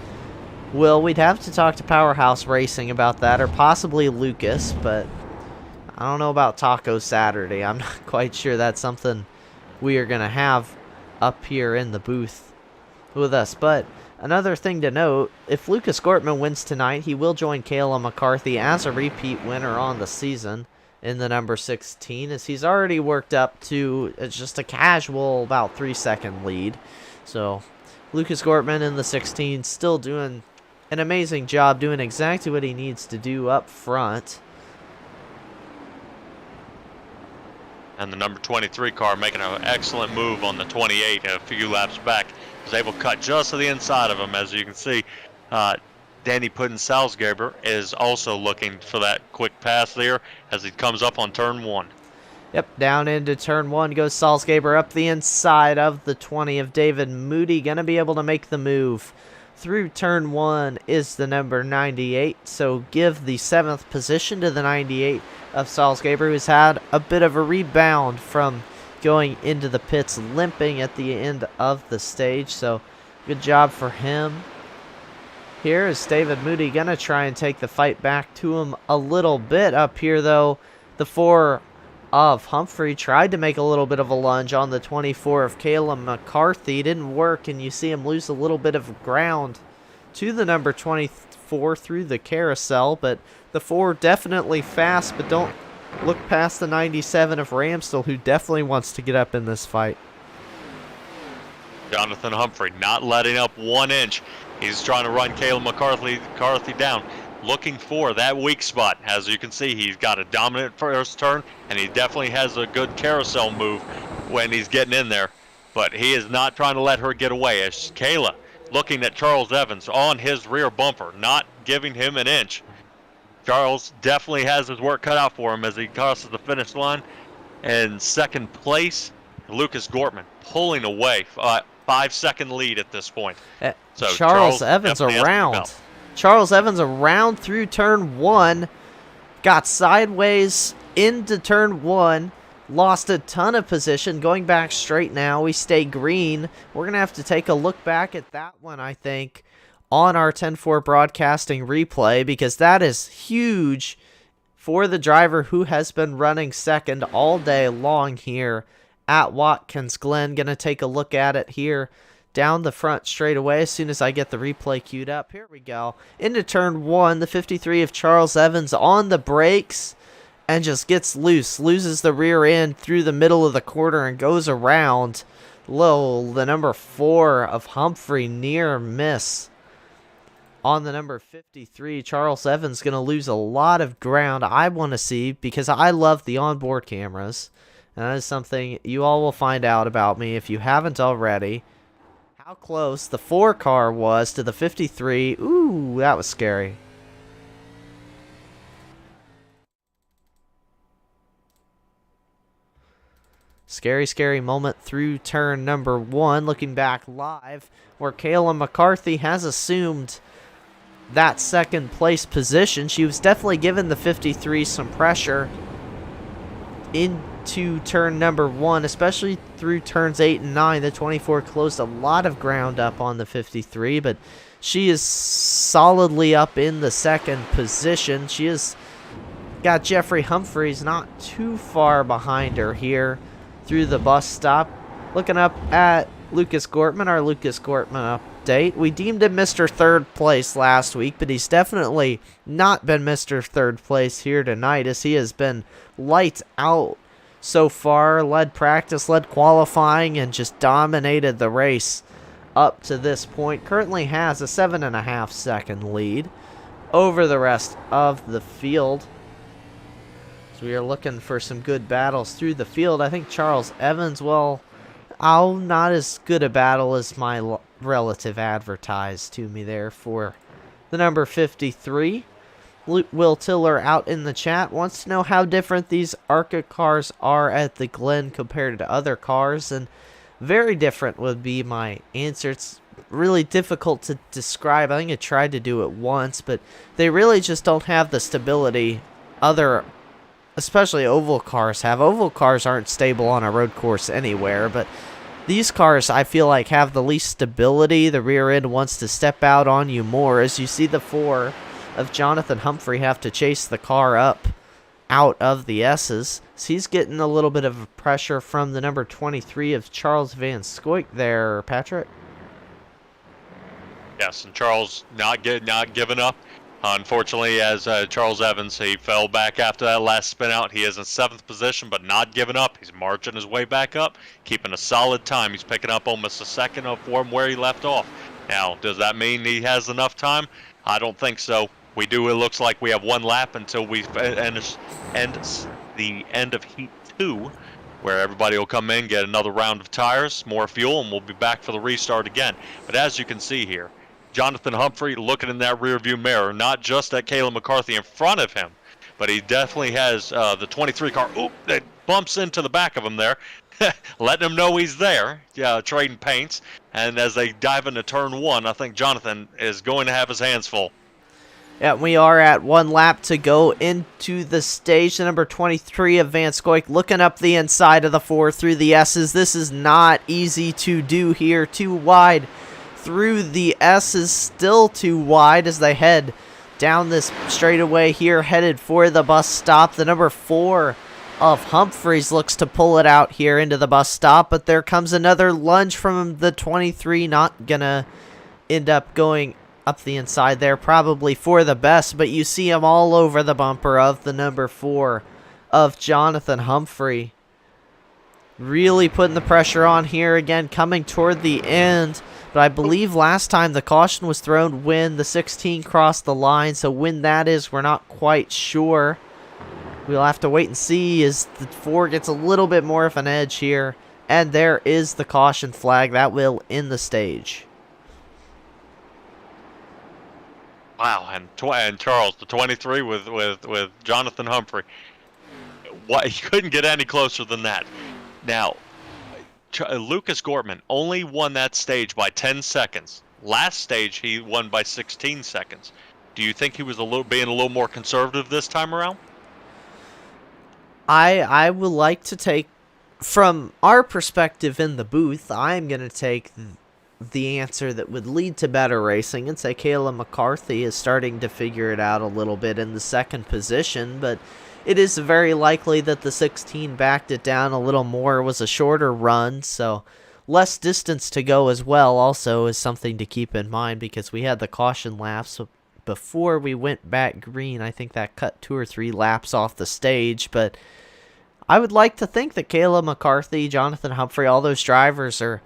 Will, we'd have to talk to Powerhouse Racing about that, or possibly Lucas, but I don't know about Taco Saturday. I'm not quite sure that's something we are going to have up here in the booth with us. But another thing to note, if Lucas Gortman wins tonight, he will join Kayla McCarthy as a repeat winner on the season in the number 16, as he's already worked up to just a casual about 3-second lead. So Lucas Gortman in the 16 still doing an amazing job, doing exactly what he needs to do up front. And the number 23 car making an excellent move on the 28 a few laps back. Was able to cut just to the inside of him. As you can see, Danny Puddin-Salzgeber is also looking for that quick pass there as he comes up on Turn 1. Yep, down into Turn 1 goes Salzgeber up the inside of the 20 of David Moody. Going to be able to make the move through Turn 1 is the number 98. So give the 7th position to the 98 of Salzgeber, who's had a bit of a rebound from going into the pits, limping at the end of the stage. So good job for him. Here is David Moody going to try and take the fight back to him a little bit. Up here, though, the 4 of Humphrey tried to make a little bit of a lunge on the 24 of Kayla McCarthy. Didn't work, and you see him lose a little bit of ground to the number 24 through the carousel. But the 4 definitely fast, but don't look past the 97 of Ramsdell, who definitely wants to get up in this fight. Jonathan Humphrey not letting up 1 inch. He's trying to run Kayla McCarthy down, looking for that weak spot. As you can see, he's got a dominant first turn, and he definitely has a good carousel move when he's getting in there. But he is not trying to let her get away. As Kayla looking at Charles Evans on his rear bumper, not giving him an inch. Charles definitely has his work cut out for him as he crosses the finish line. In second place, Lucas Gortman pulling away. 5-second lead at this point. So Charles Evans definitely has to around. develop. Charles Evans around through turn 1. Got sideways into turn 1. Lost a ton of position. Going back straight now. We stay green. We're going to have to take a look back at that one, I think, on our 10-4 broadcasting replay, because that is huge for the driver who has been running second all day long here at Watkins Glen. Going to take a look at it here down the front straight away as soon as I get the replay queued up. Here we go. Into turn 1, the 53 of Charles Evans on the brakes and just gets loose. Loses the rear end through the middle of the corner and goes around. The number 4 of Humphrey, near miss on the number 53. Charles Evans going to lose a lot of ground, I want to see, because I love the onboard cameras. And that is something you all will find out about me if you haven't already. How close the 4 car was to the 53. Ooh, that was scary. Scary, scary moment through turn number 1. Looking back live, where Kayla McCarthy has assumed that second place position. She was definitely giving the 53 some pressure into turn number 1, especially through turns 8 and 9. The 24 closed a lot of ground up on the 53, but she is solidly up in the second position. She has got Jeffrey Humphreys not too far behind her here through the bus stop. Looking up at Lucas Gortman, our Lucas Gortman update. We deemed him Mr. Third Place last week, but he's definitely not been Mr. Third Place here tonight, as he has been lights out so far. Led practice, led qualifying, and just dominated the race up to this point. Currently has a 7.5 second lead over the rest of the field. So we are looking for some good battles through the field. I think Charles Evans, well, not as good a battle as my relative advertised to me there for the number 53. Will Tiller out in the chat wants to know how different these ARCA cars are at the Glen compared to other cars, and very different would be my answer. It's really difficult to describe. I think I tried to do it once, but they really just don't have the stability especially oval cars have. Oval cars aren't stable on a road course anywhere, but these cars, I feel like, have the least stability. The rear end wants to step out on you more, as you see the 4 of Jonathan Humphrey have to chase the car up out of the S's. So he's getting a little bit of pressure from the number 23 of Charles Van Scoik there, Patrick. Yes, and Charles not giving up. Unfortunately, as Charles Evans, he fell back after that last spin out. He is in 7th position, but not giving up. He's marching his way back up, keeping a solid time. He's picking up almost a second from where he left off. Now, does that mean he has enough time? I don't think so. It looks like we have 1 lap until we end the end of Heat 2, where everybody will come in, get another round of tires, more fuel, and we'll be back for the restart again. But as you can see here, Jonathan Humphrey looking in that rearview mirror, not just at Kayla McCarthy in front of him, but he definitely has the 23 car. Oop, that bumps into the back of him there, letting him know he's there, trading paints. And as they dive into turn 1, I think Jonathan is going to have his hands full. Yeah, we are at 1 lap to go into the stage. The number 23 of Van Scoik looking up the inside of the 4 through the S's. This is not easy to do here. Too wide through the S's, still too wide as they head down this straightaway here, headed for the bus stop. The number 4 of Humphreys looks to pull it out here into the bus stop, but there comes another lunge from the 23. Not gonna end up going up the inside there, probably for the best, but you see him all over the bumper of the number 4 of Jonathan Humphrey. Really putting the pressure on here again, coming toward the end. But I believe last time the caution was thrown when the 16 crossed the line, so when that is, we're not quite sure. We'll have to wait and see as the 4 gets a little bit more of an edge here. And there is the caution flag. That will end the stage. Wow, and Charles, the 23 with Jonathan Humphrey. He couldn't get any closer than that. Now, Lucas Gortman only won that stage by 10 seconds Last stage, he won by 16 seconds. Do you think he was being a little more conservative this time around? I would like to take, from our perspective in the booth, I'm going to take the answer that would lead to better racing and say Kayla McCarthy is starting to figure it out a little bit in the second position, but it is very likely that the 16 backed it down a little more. It was a shorter run, so less distance to go as well also is something to keep in mind, because we had the caution laps before we went back green. I think that cut 2 or 3 laps off the stage, but I would like to think that Kayla McCarthy, Jonathan Humphrey, all those drivers are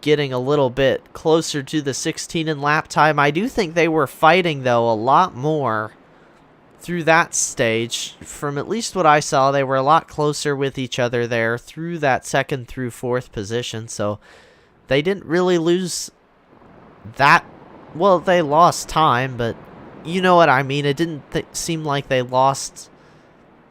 getting a little bit closer to the 16 in lap time. I do think they were fighting, though, a lot more through that stage. From at least what I saw, they were a lot closer with each other there through that second through fourth position, so they didn't really lose that. Well, they lost time, but you know what I mean. It didn't seem like they lost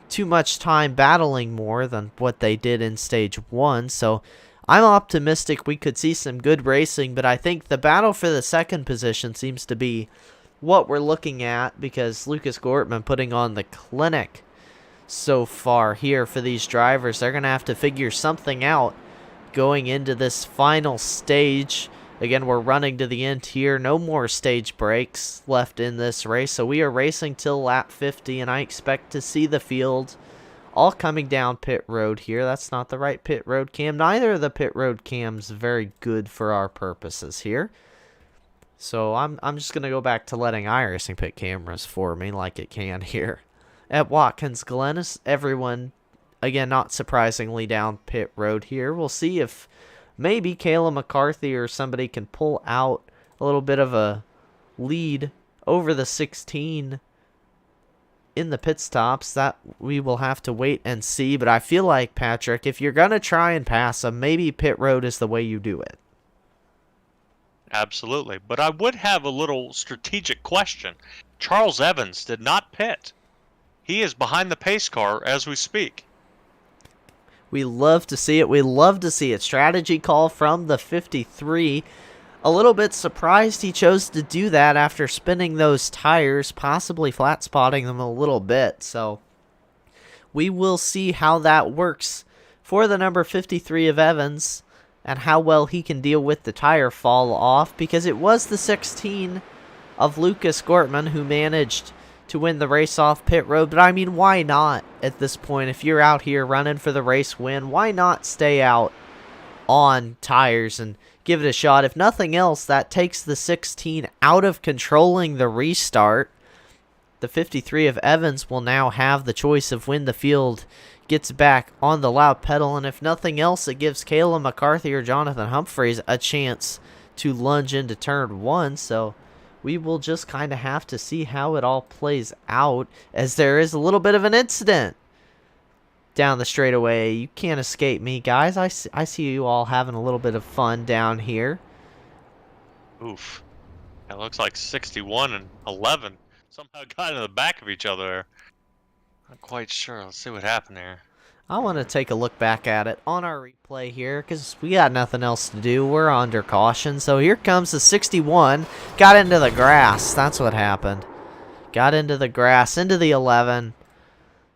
too much time battling more than what they did in stage 1, so I'm optimistic we could see some good racing, but I think the battle for the second position seems to be what we're looking at, because Lucas Gortman putting on the clinic so far here for these drivers. They're going to have to figure something out going into this final stage. Again, we're running to the end here. No more stage breaks left in this race, so we are racing till lap 50, and I expect to see the field all coming down pit road here. That's not the right pit road cam. Neither of the pit road cams very good for our purposes here. So I'm just going to go back to letting iRacing pit cameras for me like it can here. At Watkins Glen, is everyone, again, not surprisingly, down pit road here. We'll see if maybe Kayla McCarthy or somebody can pull out a little bit of a lead over the 16 in the pit stops. That we will have to wait and see, but I feel like, Patrick, if you're going to try and pass them, maybe pit road is the way you do it. Absolutely. But I would have a little strategic question. Charles Evans did not pit. He is behind the pace car as we speak. We love to see it. We love to see it. Strategy call from the 53. A little bit surprised he chose to do that after spinning those tires, possibly flat spotting them a little bit. So we will see how that works for the number 53 of Evans and how well he can deal with the tire fall off, because it was the 16 of Lucas Gortman who managed to win the race off pit road. But I mean, why not at this point? If you're out here running for the race win, why not stay out on tires and give it a shot? If nothing else, that takes the 16 out of controlling the restart. The 53 of Evans will now have the choice of when the field gets back on the loud pedal, and if nothing else, it gives Kayla McCarthy or Jonathan Humphreys a chance to lunge into turn 1. So we will just kind of have to see how it all plays out, as there is a little bit of an incident down the straightaway. You can't escape me, guys. I see you all having a little bit of fun down here. Oof. It looks like 61 and 11 somehow got in the back of each other there. Not quite sure. Let's see what happened there. I want to take a look back at it on our replay here, because we got nothing else to do. We're under caution. So here comes the 61. Got into the grass. That's what happened. Got into the grass, into the 11.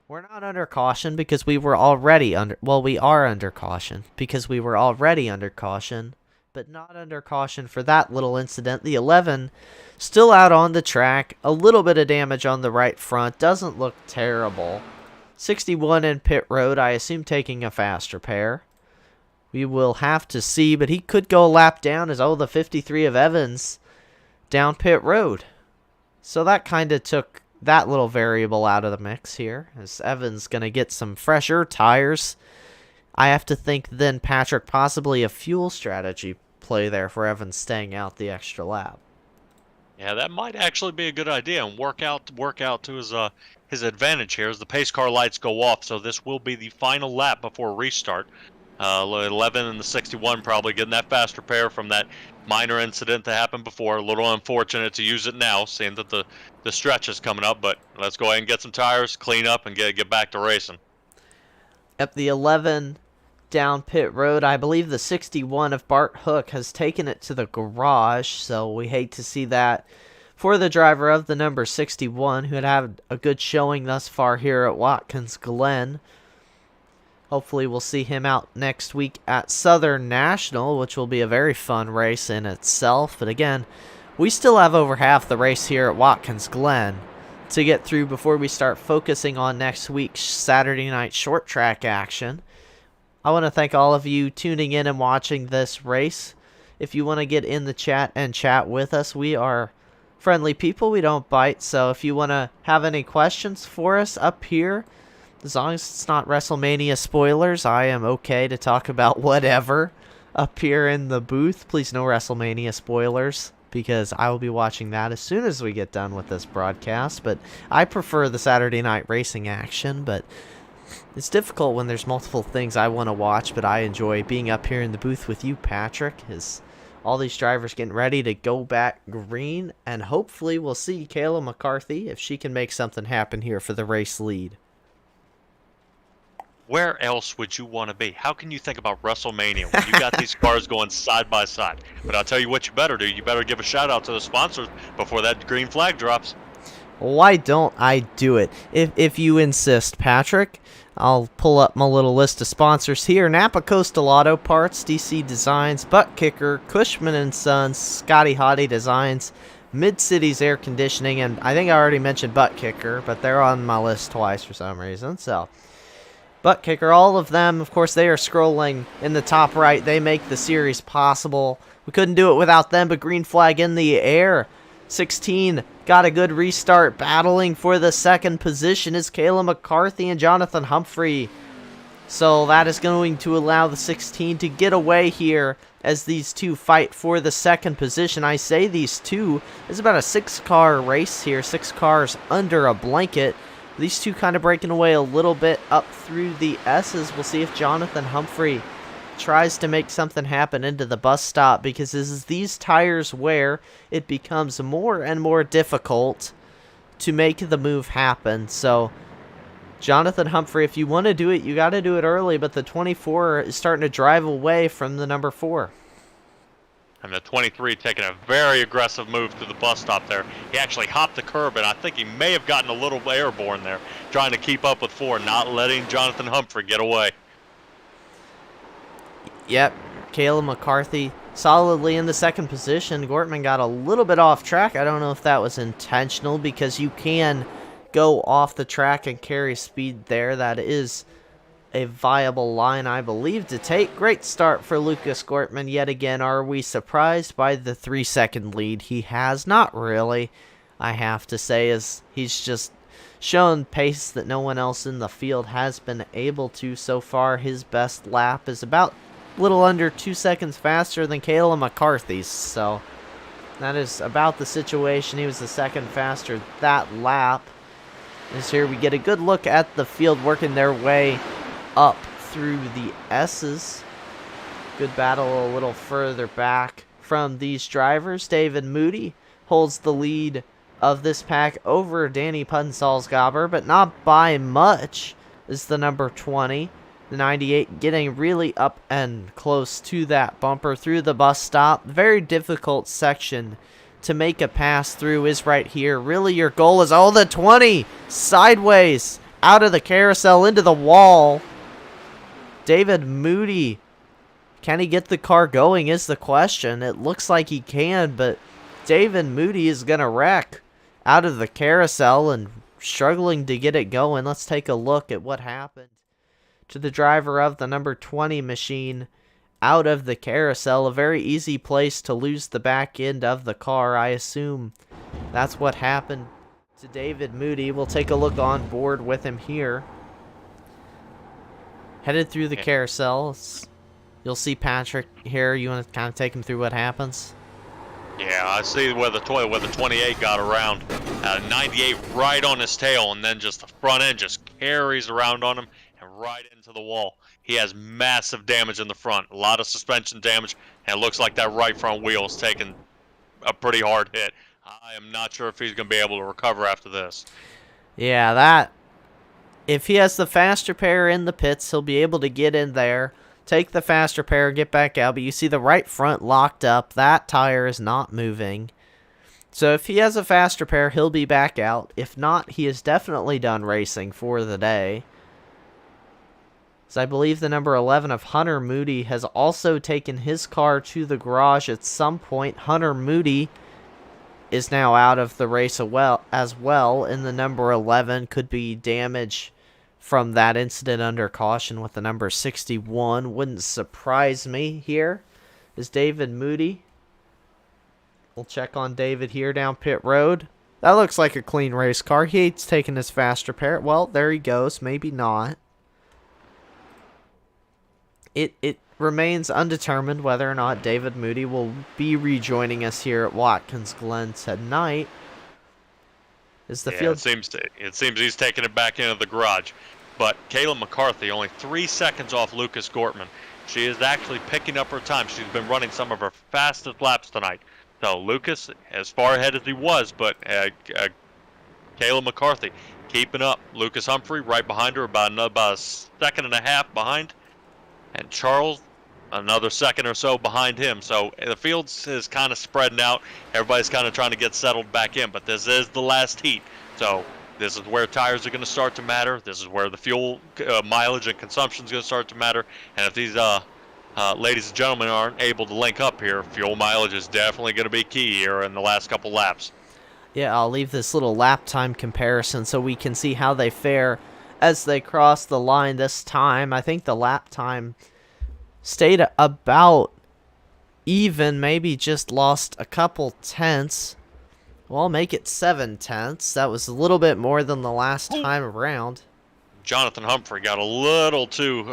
We're not under caution because we were already under... Well, we are under caution because we were already under caution, but not under caution for that little incident. The 11 still out on the track. A little bit of damage on the right front. Doesn't look terrible. 61 in pit road, I assume taking a faster pair. We will have to see, but he could go a lap down as, the 53 of Evans down pit road. So that kind of took that little variable out of the mix here, as Evans going to get some fresher tires. I have to think then, Patrick, possibly a fuel strategy play there for Evans staying out the extra lap. Yeah, that might actually be a good idea and work out to his advantage here as the pace car lights go off. So this will be the final lap before restart. 11 and the 61 probably getting that faster pair from that minor incident that happened before. A little unfortunate to use it now, seeing that the stretch is coming up. But let's go ahead and get some tires, clean up, and get back to racing. Yep, the 11 down pit road. I believe the 61 of Bart Hook has taken it to the garage, so we hate to see that for the driver of the number 61, who had a good showing thus far here at Watkins Glen. Hopefully we'll see him out next week at Southern National, which will be a very fun race in itself. But again, we still have over half the race here at Watkins Glen to get through before we start focusing on next week's Saturday night short track action. I want to thank all of you tuning in and watching this race. If you want to get in the chat and chat with us, we are friendly people. We don't bite. So if you want to have any questions for us up here, as long as it's not WrestleMania spoilers, I am okay to talk about whatever up here in the booth. Please no WrestleMania spoilers, because I will be watching that as soon as we get done with this broadcast. But I prefer the Saturday night racing action, but it's difficult when there's multiple things I want to watch. But I enjoy being up here in the booth with you, Patrick, as all these drivers getting ready to go back green, and hopefully we'll see Kayla McCarthy if she can make something happen here for the race lead. Where else would you want to be? How can you think about WrestleMania when you got these cars going side by side? But I'll tell you what you better do. You better give a shout out to the sponsors before that green flag drops. Why don't I do it? If you insist, Patrick. I'll pull up my little list of sponsors here. Napa Coastal Auto Parts, DC Designs, Butt Kicker, Cushman & Sons, Scotty Hottie Designs, Mid-Cities Air Conditioning, and I think I already mentioned Butt Kicker, but they're on my list twice for some reason, so Butt Kicker, all of them, of course, they are scrolling in the top right. They make the series possible. We couldn't do it without them, but green flag in the air. 16 got a good restart. Battling for the second position is Kayla McCarthy and Jonathan Humphrey. So that is going to allow the 16 to get away here as these two fight for the second position. I say these two. It's about a 6-car race here. 6 cars under a blanket. These two kind of breaking away a little bit up through the S's. We'll see if Jonathan Humphrey tries to make something happen into the bus stop, because as these tires wear, it becomes more and more difficult to make the move happen. So Jonathan Humphrey, if you want to do it, you got to do it early, but the 24 is starting to drive away from the number 4. And the 23 taking a very aggressive move to the bus stop there. He actually hopped the curb, and I think he may have gotten a little airborne there, trying to keep up with 4, not letting Jonathan Humphrey get away. Yep, Kayla McCarthy solidly in the second position. Gortman got a little bit off track. I don't know if that was intentional, because you can go off the track and carry speed there. That is a viable line, I believe, to take. Great start for Lucas Gortman yet again. Are we surprised by the 3-second lead he has? Not really, I have to say, as he's just shown pace that no one else in the field has been able to so far. His best lap is about a little under 2 seconds faster than Kayla McCarthy's, so that is about the situation. He was the second faster that lap. As here we get a good look at the field working their way up through the S's. Good battle a little further back from these drivers. David Moody holds the lead of this pack over Danny Punsalsgauber, but not by much, is the number 20. The 98 getting really up and close to that bumper through the bus stop. Very difficult section to make a pass through is right here. Really your goal is, oh, the 20 sideways out of the carousel into the wall. David Moody, can he get the car going is the question. It looks like he can, but David Moody is going to wreck out of the carousel and struggling to get it going. Let's take a look at what happened to the driver of the number 20 machine out of the carousel. A very easy place to lose the back end of the car. I assume that's what happened to David Moody. We'll take a look on board with him here. Headed through the carousel. You'll see Patrick here. You want to kind of take him through what happens? Yeah, I see where the 28 got around. 98 right on his tail, and then just the front end just carries around on him and right into the wall. He has massive damage in the front, a lot of suspension damage, and it looks like that right front wheel is taking a pretty hard hit. I am not sure if he's going to be able to recover after this. Yeah, that... If he has the faster pair in the pits, he'll be able to get in there. take the faster pair, get back out, but you see the right front locked up. That tire is not moving. So if he has a faster pair, he'll be back out. If not, he is definitely done racing for the day. So I believe the number 11 of Hunter Moody has also taken his car to the garage at some point. Hunter Moody is now out of the race as well, and the number 11 could be damage from that incident under caution with the number 61. Wouldn't surprise me here. Is David Moody. We'll check on David here down pit road. That looks like a clean race car. He hates taking his faster pair. Well, there he goes. Maybe not. It remains undetermined whether or not David Moody will be rejoining us here at Watkins Glen tonight. Is the field? It seems he's taking it back into the garage. But Kayla McCarthy, only 3 seconds off Lucas Gortman. She is actually picking up her time. She's been running some of her fastest laps tonight. So Lucas, as far ahead as he was, but Kayla McCarthy keeping up. Lucas Humphrey right behind her, about a second and a half behind. And Charles, another second or so behind him. So the field is kind of spreading out. Everybody's kind of trying to get settled back in. But this is the last heat. So this is where tires are going to start to matter. This is where the fuel mileage and consumption is going to start to matter. And if these ladies and gentlemen aren't able to link up here, fuel mileage is definitely going to be key here in the last couple laps. Yeah, I'll leave this little lap time comparison so we can see how they fare as they cross the line this time. I think the lap time stayed about even, maybe just lost a couple tenths. Well, make it 7 tenths. That was a little bit more than the last time around. Jonathan Humphrey got a little too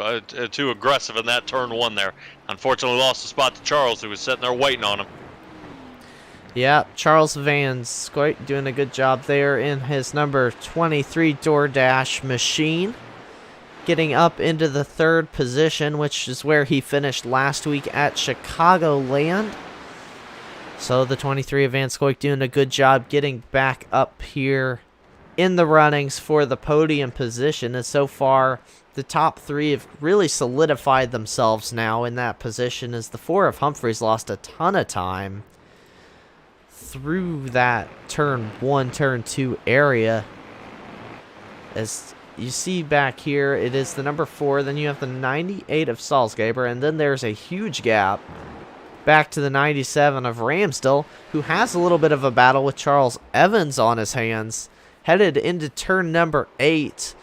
aggressive in that turn one there. Unfortunately lost the spot to Charles, who was sitting there waiting on him. Yeah, Charles Van Scoit doing a good job there in his number 23 DoorDash machine. Getting up into the 3rd position, which is where he finished last week at Chicagoland. So the 23 of Van Scoit doing a good job getting back up here in the runnings for the podium position. And so far, the top 3 have really solidified themselves now in that position, as the 4 of Humphreys lost a ton of time through that turn 1, turn 2 area. As you see back here, it is the number 4, then you have the 98 of Salzgeber, and then there's a huge gap back to the 97 of Ramsdell, who has a little bit of a battle with Charles Evans on his hands, headed into turn number 8.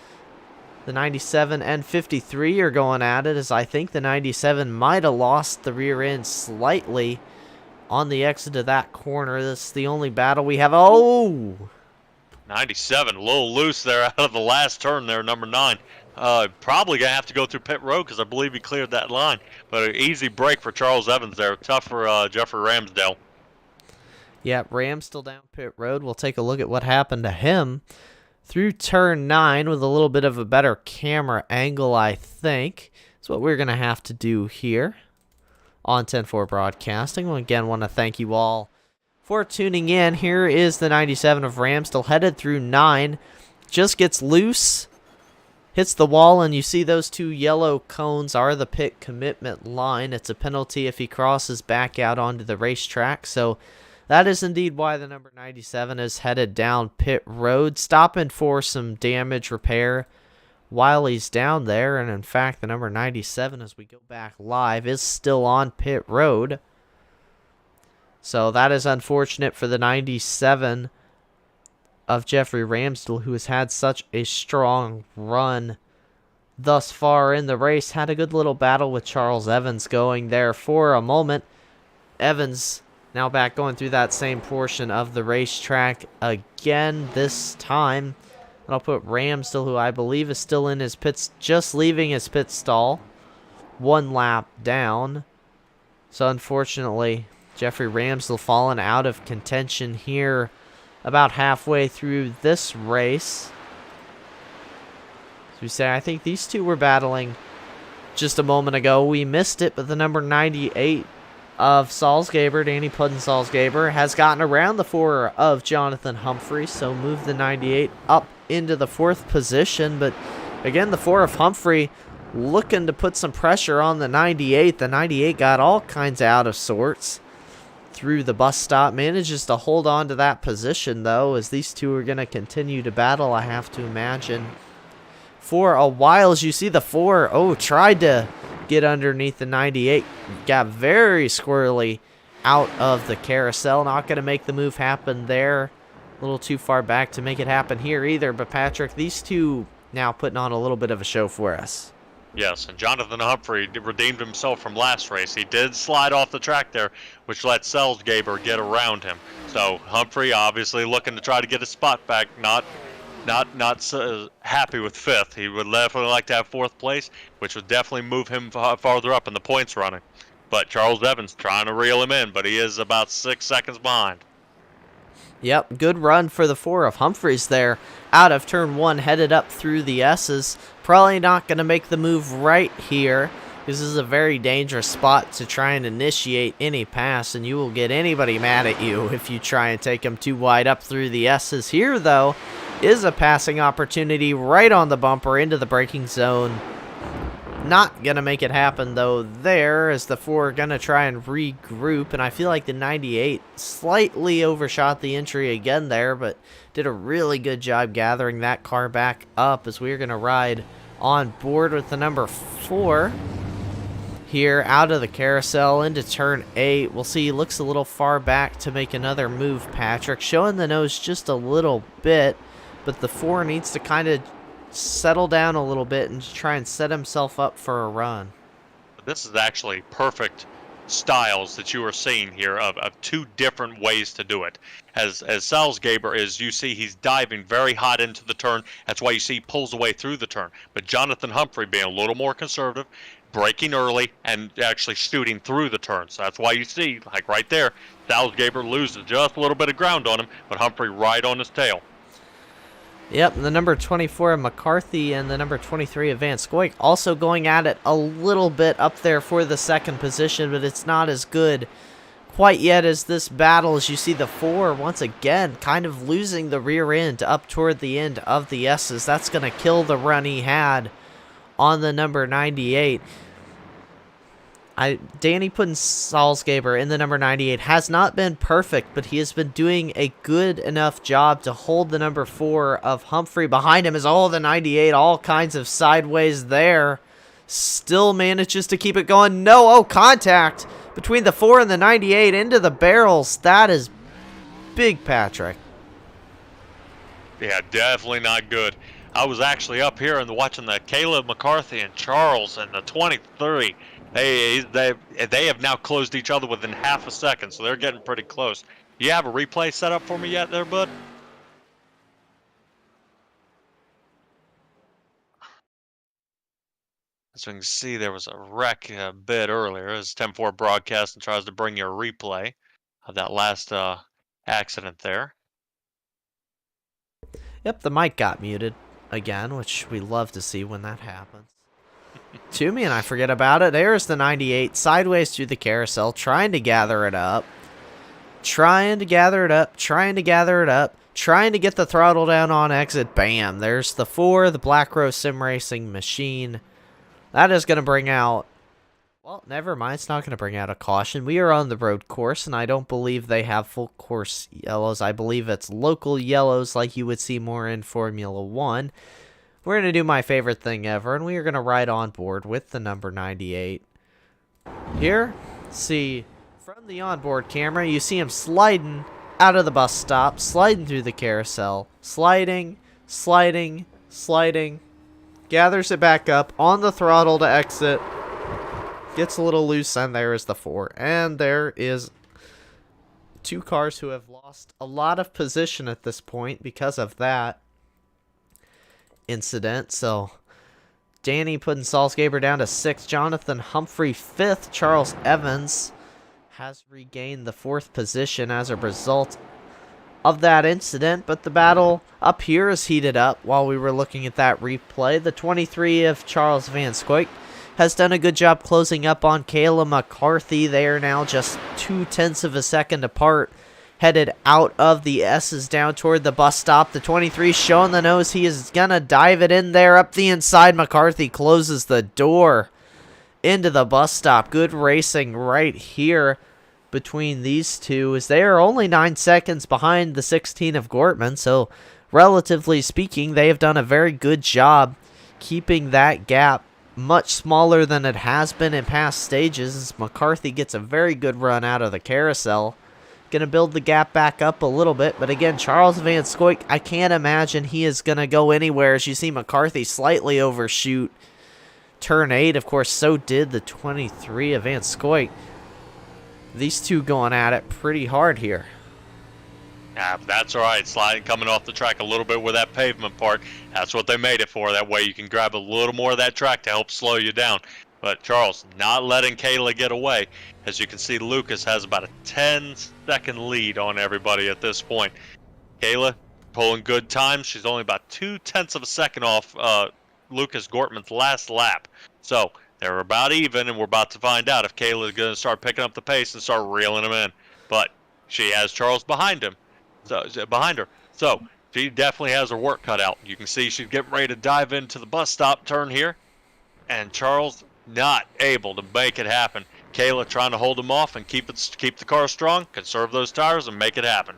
The 97 and 53 are going at it, as I think the 97 might have lost the rear end slightly on the exit of that corner. This is the only battle we have. Oh! 97, a little loose there out of the last turn there, number 9. Probably going to have to go through pit road because I believe he cleared that line. But an easy break for Charles Evans there. Tough for Jeffrey Ramsdell. Yeah, Ramsdell down pit road. We'll take a look at what happened to him through turn 9 with a little bit of a better camera angle, I think. That's what we're going to have to do here on 10-4 Broadcasting. We again want to thank you all for tuning in. Here is the 97 of Ramsdell headed through 9. Just gets loose, hits the wall, and you see those 2 yellow cones are the pit commitment line. It's a penalty if he crosses back out onto the racetrack. So that is indeed why the number 97 is headed down pit road, stopping for some damage repair while he's down there. And in fact, the number 97, as we go back live, is still on pit road. So that is unfortunate for the 97 of Jeffrey Ramsdell, who has had such a strong run thus far in the race. Had a good little battle with Charles Evans going there for a moment. Evans now back going through that same portion of the racetrack again this time. And I'll put Ramsdell, who I believe is still in his pits, just leaving his pit stall, 1 lap down. So unfortunately, Jeffrey Ramsdell fallen out of contention here about halfway through this race. As we say, I think these 2 were battling just a moment ago. We missed it, but the number 98 of Salzgeber, Danny Puddin-Salzgeber, has gotten around the 4 of Jonathan Humphrey, so moved the 98 up into the 4th position. But again, the 4 of Humphrey looking to put some pressure on the 98. The 98 got all kinds of out of sorts through the bus stop. Manages to hold on to that position, though, as these two are going to continue to battle, I have to imagine, for a while. As you see the 4, tried to get underneath the 98. Got very squirrely out of the carousel. Not going to make the move happen there. A little too far back to make it happen here either. But Patrick, these two now putting on a little bit of a show for us. Yes, and Jonathan Humphrey redeemed himself from last race. He did slide off the track there, which let Salzgaber get around him. So Humphrey obviously looking to try to get his spot back. Not happy with 5th. He would definitely like to have 4th place, which would definitely move him farther up in the points running. But Charles Evans trying to reel him in, but he is about 6 seconds behind. Yep, good run for the 4 of Humphreys there. Out of turn 1, headed up through the S's. Probably not going to make the move right here. This is a very dangerous spot to try and initiate any pass, and you will get anybody mad at you if you try and take them too wide up through the S's. Here, though, is a passing opportunity right on the bumper into the braking zone. Not going to make it happen, though, there, as the 4 are going to try and regroup. And I feel like the 98 slightly overshot the entry again there, but did a really good job gathering that car back up, as we're going to ride on board with the number 4 here out of the carousel into turn 8. We'll see, he looks a little far back to make another move, Patrick. Showing the nose just a little bit, but the 4 needs to kind of settle down a little bit and try and set himself up for a run. This is actually perfect styles that you are seeing here of 2 different ways to do it. As Salzgaber is, you see he's diving very hot into the turn. That's why you see he pulls away through the turn. But Jonathan Humphrey being a little more conservative, braking early and actually shooting through the turn. So that's why you see, like right there, Salzgaber loses just a little bit of ground on him, but Humphrey right on his tail. Yep, the number 24 of McCarthy and the number 23 of Van Scoik also going at it a little bit up there for the 2nd position, but it's not as good quite yet as this battle. As you see the 4 once again kind of losing the rear end up toward the end of the S's. That's going to kill the run he had on the number 98. Danny putting Salzgaber in the number 98 has not been perfect, but he has been doing a good enough job to hold the number 4 of Humphrey behind him. As the 98 all kinds of sideways there. Still manages to keep it going. No, contact between the 4 and the 98 into the barrels. That is big, Patrick. Yeah, definitely not good. I was actually up here and watching the Kayla McCarthy and Charles and the 23. They have now closed each other within half a second, so they're getting pretty close. You have a replay set up for me yet there, bud? As you can see, there was a wreck a bit earlier as 10-4 broadcast and tries to bring you a replay of that last accident there. Yep, the mic got muted again, which we love to see when that happens. To me, and I forget about it. There's the 98 sideways through the carousel, trying to gather it up. Trying to get the throttle down on exit. Bam, there's the 4, the Black Rose Sim Racing machine. That is going to bring out, well, never mind, it's not going to bring out a caution. We are on the road course, and I don't believe they have full course yellows. I believe it's local yellows like you would see more in Formula 1. We're going to do my favorite thing ever, and we are going to ride on board with the number 98. Here, see, from the onboard camera, you see him sliding out of the bus stop, sliding through the carousel, sliding, gathers it back up on the throttle to exit, gets a little loose, and there is the 4. And there is 2 cars who have lost a lot of position at this point because of that incident. So Danny putting Salzgaber down to 6th, Jonathan Humphrey 5th, Charles Evans has regained the 4th position as a result of that incident, but the battle up here is heated up while we were looking at that replay. The 23 of Charles Van Scoik has done a good job closing up on Kayla McCarthy. They are now just 0.2 of a second apart, headed out of the S's down toward the bus stop. The 23 showing the nose. He is going to dive it in there up the inside. McCarthy closes the door into the bus stop. Good racing right here between these two, as they are only 9 seconds behind the 16 of Gortman. So relatively speaking, they have done a very good job keeping that gap much smaller than it has been in past stages, as McCarthy gets a very good run out of the carousel. Going to build the gap back up a little bit, but again, Charles Van Scoik, I can't imagine he is going to go anywhere, as you see McCarthy slightly overshoot turn 8. Of course, so did the 23 of Van Scoik. These two going at it pretty hard here. Yeah, that's all right. Sliding, coming off the track a little bit with that pavement part. That's what they made it for. That way you can grab a little more of that track to help slow you down. But Charles not letting Kayla get away. As you can see, Lucas has about a 10-second lead on everybody at this point. Kayla pulling good time. She's only about 0.2 of a second off Lucas Gortman's last lap. So they're about even, and we're about to find out if Kayla is going to start picking up the pace and start reeling him in. But she has Charles behind him. Behind her. So she definitely has her work cut out. You can see she's getting ready to dive into the bus stop turn here, and Charles not able to make it happen. Kayla trying to hold him off and keep the car strong, conserve those tires, and make it happen.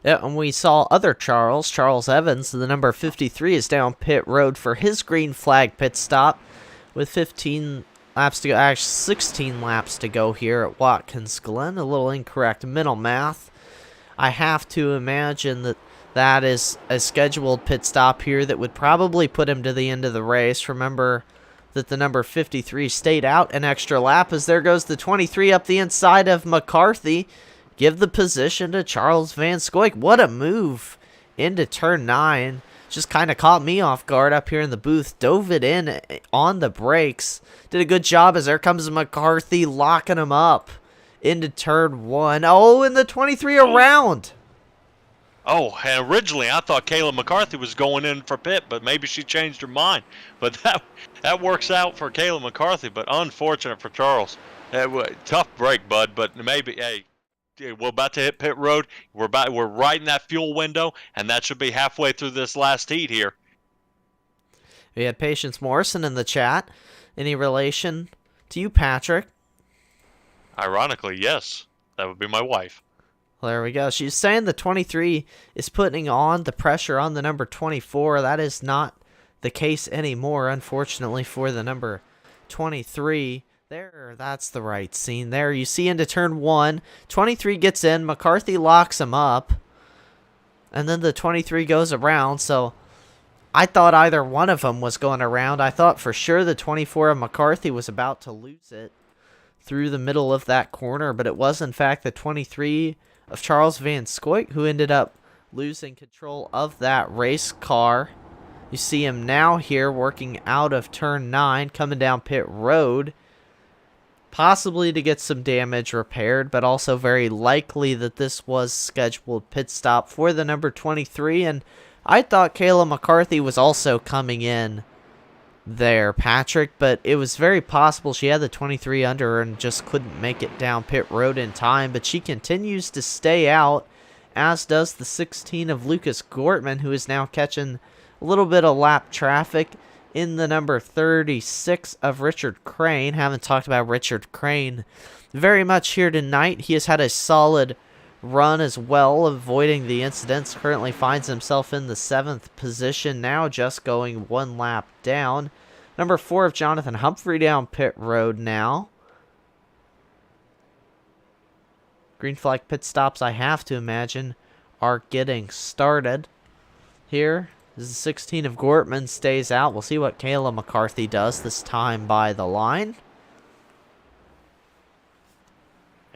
Yeah, and we saw other Charles Evans, the number 53, is down pit road for his green flag pit stop with 15 laps to go. Actually, 16 laps to go here at Watkins Glen. A little incorrect mental math. I have to imagine that that is a scheduled pit stop here that would probably put him to the end of the race. Remember that the number 53 stayed out an extra lap, as there goes the 23 up the inside of McCarthy. Give the position to Charles Van Scoik. What a move into turn 9. Just kind of caught me off guard up here in the booth. Dove it in on the brakes. Did a good job, as there comes McCarthy locking him up into turn 1. Oh, and the 23 around. Oh, and originally I thought Kayla McCarthy was going in for pit, but maybe she changed her mind. But that works out for Kayla McCarthy, but unfortunate for Charles. Tough break, bud, but maybe, hey, we're about to hit pit road. We're right in that fuel window, and that should be halfway through this last heat here. We had Patience Morrison in the chat. Any relation to you, Patrick? Ironically, yes. That would be my wife. Well, there we go. She's saying the 23 is putting on the pressure on the number 24. That is not the case anymore, unfortunately, for the number 23. There, that's the right scene. There, you see into turn 1. 23 gets in. McCarthy locks him up. And then the 23 goes around. So I thought either one of them was going around. I thought for sure the 24 of McCarthy was about to lose it through the middle of that corner, but it was in fact the 23 of Charles Van Scoik who ended up losing control of that race car. You see him now here working out of turn 9, coming down pit road, possibly to get some damage repaired, but also very likely that this was scheduled pit stop for the number 23. And I thought Kayla McCarthy was also coming in there, Patrick, but it was very possible she had the 23 under her and just couldn't make it down pit road in time. But she continues to stay out, as does the 16 of Lucas Gortman, who is now catching a little bit of lap traffic in the number 36 of Richard Crane. Haven't talked about Richard Crane very much here tonight. He has had a solid run as well, avoiding the incidents. Currently finds himself in the 7th position now, just going 1 lap down. Number 4 of Jonathan Humphrey down pit road now. Green flag pit stops, I have to imagine, are getting started here. This is 16 of Gortman stays out. We'll see what Kayla McCarthy does this time by the line.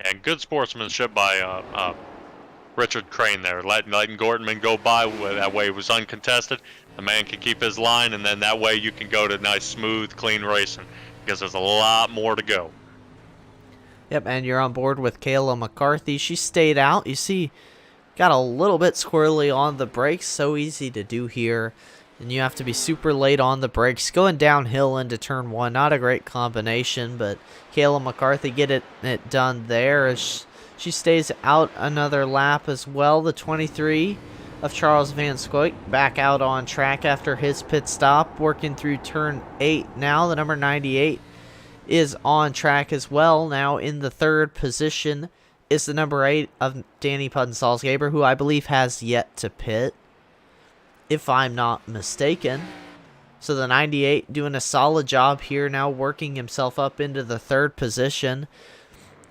And good sportsmanship by Richard Crane there, letting Gortman go by. That way it was uncontested. The man can keep his line, and then that way you can go to nice, smooth, clean racing, because there's a lot more to go. Yep, and you're on board with Kayla McCarthy. She stayed out. You see, got a little bit squirrely on the brakes. So easy to do here. And you have to be super late on the brakes. Going downhill into turn 1. Not a great combination, but Kayla McCarthy get it done there. As She stays out another lap as well. The 23 of Charles Van Scoik back out on track after his pit stop, working through turn 8 now. The number 98 is on track as well. Now in the third position is the number 8 of Danny Pudden-Salzgeber, who I believe has yet to pit, if I'm not mistaken. So the 98 doing a solid job here now, working himself up into the third position.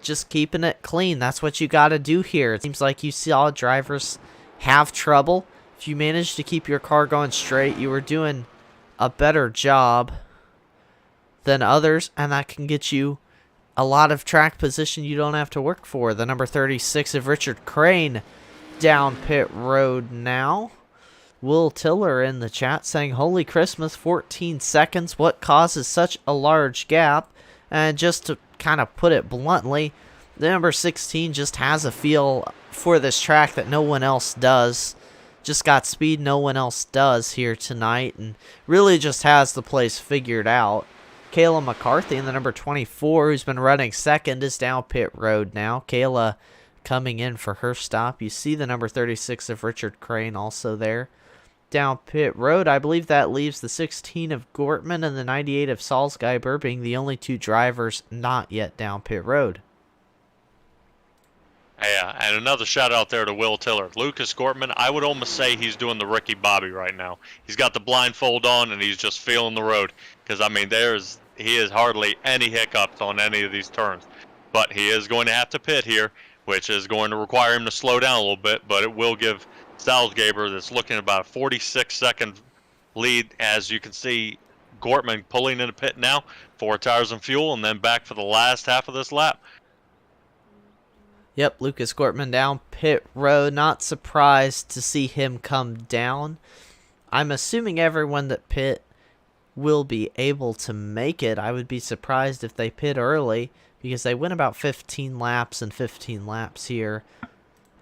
Just keeping it clean. That's what you got to do here. It seems like you saw drivers have trouble. If you manage to keep your car going straight, you were doing a better job than others, and that can get you a lot of track position you don't have to work for. The number 36 of Richard Crane down pit road now. Will Tiller in the chat saying, "Holy Christmas, 14 seconds. What causes such a large gap?" And just to kind of put it bluntly, the number 16 just has a feel for this track that no one else does. Just got speed no one else does here tonight, and really just has the place figured out. Kayla McCarthy in the number 24, who's been running second, is down pit road now. Kayla coming in for her stop. You see the number 36 of Richard Crane also there. Down pit road, I believe that leaves the 16 of Gortman and the 98 of Salzgeber being the only two drivers not yet down pit road. Yeah, and another shout out there to Will Tiller. Lucas Gortman, I would almost say he's doing the Ricky Bobby right now. He's got the blindfold on and he's just feeling the road. Because, I mean, he is hardly any hiccups on any of these turns. But he is going to have to pit here, which is going to require him to slow down a little bit, but it will give Salzgeber, that's looking at about a 46-second lead. As you can see, Gortman pulling in the pit now, 4 tires and fuel, and then back for the last half of this lap. Yep, Lucas Gortman down pit road. Not surprised to see him come down. I'm assuming everyone that pit will be able to make it. I would be surprised if they pit early, because they went about 15 laps and 15 laps here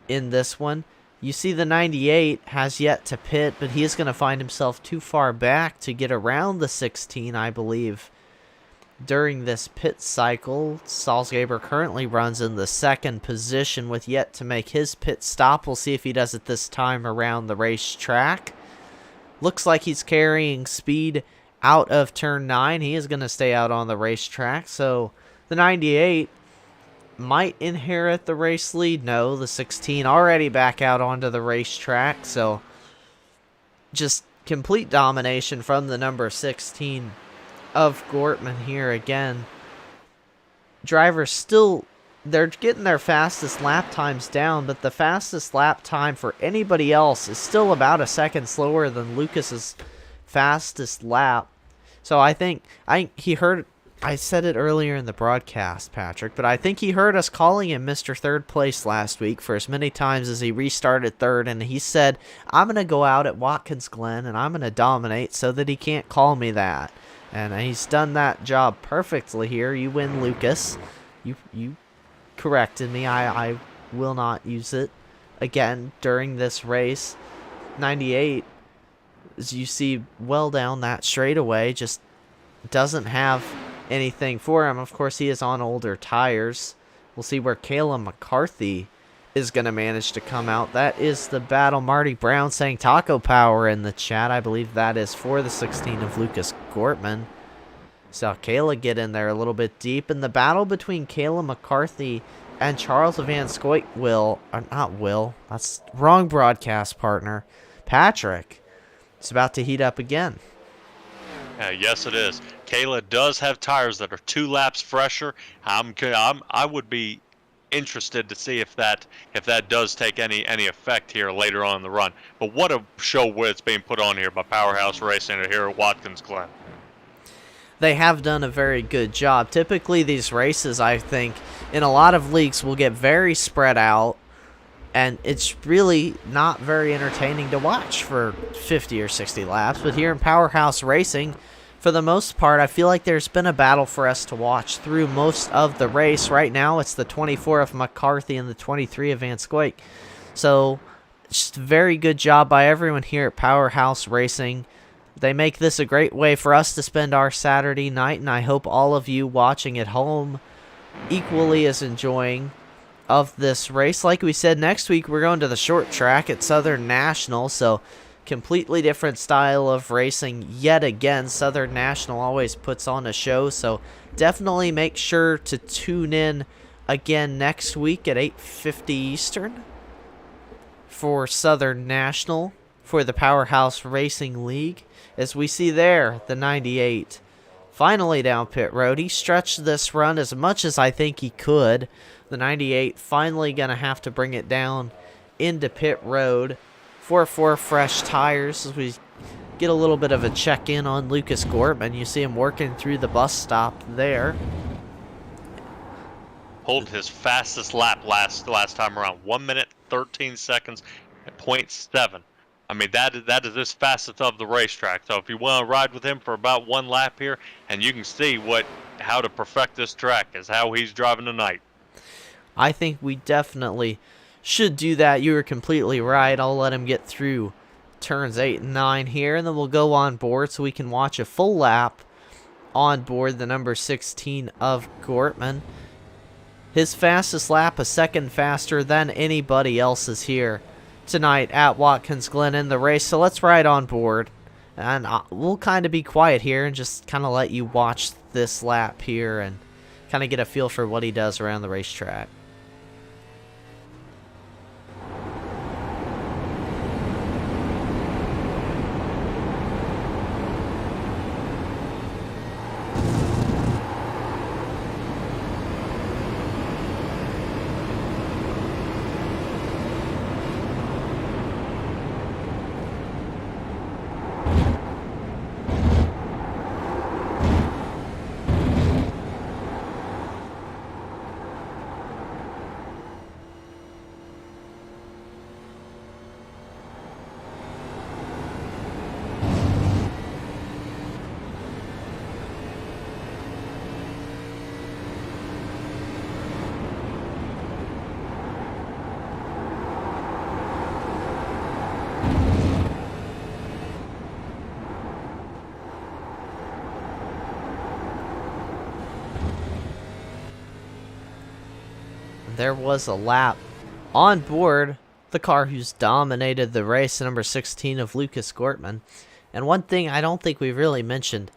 in this one. You see the 98 has yet to pit, but he is going to find himself too far back to get around the 16, I believe, during this pit cycle. Salzgeber currently runs in the second position with yet to make his pit stop. We'll see if he does it this time around the racetrack. Looks like he's carrying speed out of turn 9. He is going to stay out on the racetrack, so the 98 might inherit the race lead. No, the 16 already back out onto the racetrack, so just complete domination from the number 16 of Gortman here again. Drivers still, they're getting their fastest lap times down, but the fastest lap time for anybody else is still about a second slower than Lucas's fastest lap. So I think he heard, I said it earlier in the broadcast, Patrick, but I think he heard us calling him Mr. Third Place last week for as many times as he restarted third, and he said, "I'm going to go out at Watkins Glen and I'm going to dominate so that he can't call me that." And he's done that job perfectly here. You win, Lucas. You corrected me. I will not use it again during this race. 98, as you see, well down that straightaway, just doesn't have anything for him. Of course, he is on older tires. We'll see where Kayla McCarthy is going to manage to come out. That is the battle. Marty Brown saying Taco Power in the chat. I believe that is for the 16 of Lucas Gortman. Saw Kayla get in there a little bit deep. And the battle between Kayla McCarthy and Charles Van Scoik that's wrong broadcast partner, Patrick, it's about to heat up again. Yes, it is. Kayla does have tires that are 2 laps fresher. I would be interested to see if that does take any effect here later on in the run. But what a show it's being put on here by Powerhouse Racing here at Watkins Glen. They have done a very good job. Typically, these races, I think, in a lot of leagues will get very spread out, and it's really not very entertaining to watch for 50 or 60 laps. But here in Powerhouse Racing, for the most part, I feel like there's been a battle for us to watch through most of the race. Right now, it's the 24 of McCarthy and the 23 of Van Scoik. So, just a very good job by everyone here at Powerhouse Racing. They make this a great way for us to spend our Saturday night, and I hope all of you watching at home equally as enjoying of this race. Like we said, next week we're going to the short track at Southern National, so completely different style of racing yet again. Southern National always puts on a show, so definitely make sure to tune in again next week at 8:50 Eastern for Southern National for the Powerhouse Racing League. As we see there, the 98 finally down pit road. He stretched this run as much as I think he could. The 98 finally going to have to bring it down into pit road for 4 fresh tires as we get a little bit of a check-in on Lucas Gortman. You see him working through the bus stop there. Pulled his fastest lap last time around, 1 minute 13 seconds at 0.7. I mean, that is his fastest of the racetrack. So if you want to ride with him for about 1 lap here, and you can see how to perfect this track is how he's driving tonight. I think we definitely should do that. You were completely right. I'll let him get through turns 8 and 9 here, and then we'll go on board so we can watch a full lap on board the number 16 of Gortman. His fastest lap, a second faster than anybody else's here tonight at Watkins Glen in the race. So let's ride on board, and we'll kind of be quiet here and just kind of let you watch this lap here and kind of get a feel for what he does around the racetrack. There was a lap on board the car who's dominated the race, number 16 of Lucas Gortman. And one thing I don't think we really mentioned,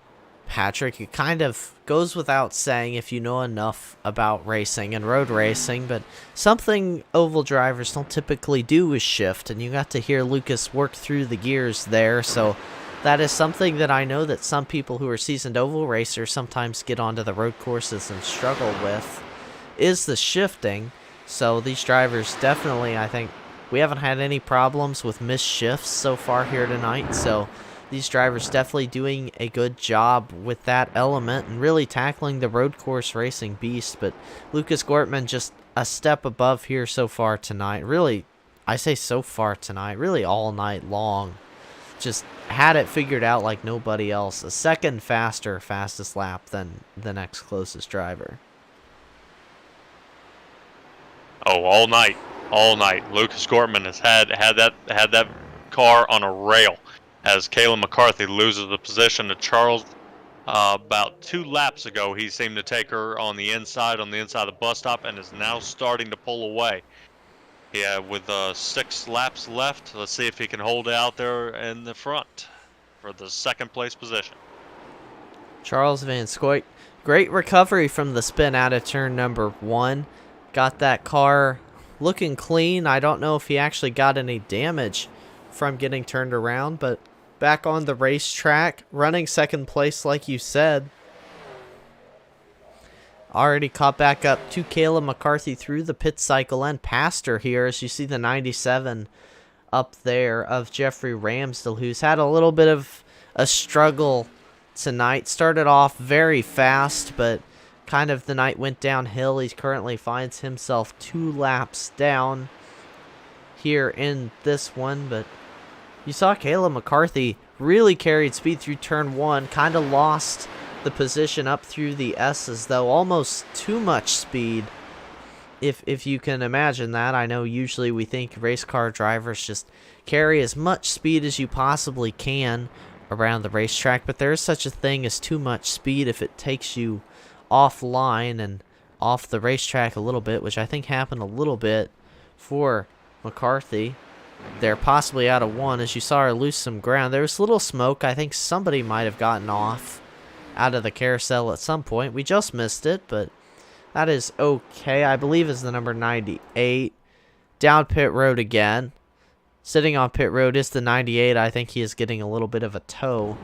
Patrick, it kind of goes without saying if you know enough about racing and road racing, but something oval drivers don't typically do is shift, and you got to hear Lucas work through the gears there, so that is something that I know that some people who are seasoned oval racers sometimes get onto the road courses and struggle with, is the shifting. So these drivers definitely, I think, we haven't had any problems with missed shifts so far here tonight, so these drivers definitely doing a good job with that element and really tackling the road course racing beast. But Lucas Gortman just a step above here so far tonight. Really, I say so far tonight, really all night long. Just had it figured out like nobody else. A second fastest lap than the next closest driver. Oh, all night. Lucas Gortman has had that car on a rail as Kayla McCarthy loses the position to Charles. About 2 laps ago, he seemed to take her on the inside of the bus stop and is now starting to pull away. Yeah, with 6 laps left, let's see if he can hold it out there in the front for the second place position. Charles Van Scoit, great recovery from the spin out of turn number 1. Got that car looking clean. I don't know if he actually got any damage from getting turned around, but back on the racetrack, running second place like you said. Already caught back up to Kayla McCarthy through the pit cycle and passed her here as you see the 97 up there of Jeffrey Ramsdell, who's had a little bit of a struggle tonight. Started off very fast, but kind of the night went downhill. He currently finds himself 2 laps down here in this one, but you saw Kayla McCarthy really carried speed through turn 1, kind of lost the position up through the S's though, almost too much speed, if you can imagine that. I know usually we think race car drivers just carry as much speed as you possibly can around the racetrack, but there is such a thing as too much speed if it takes you offline, and off the racetrack a little bit, which I think happened a little bit for McCarthy. They're possibly out of one as you saw her lose some ground. There was a little smoke. I think somebody might have gotten off out of the carousel at some point. We just missed it, but that is okay. I believe is the number 98. Down pit road again. Sitting on pit road is the 98. I think he is getting a little bit of a tow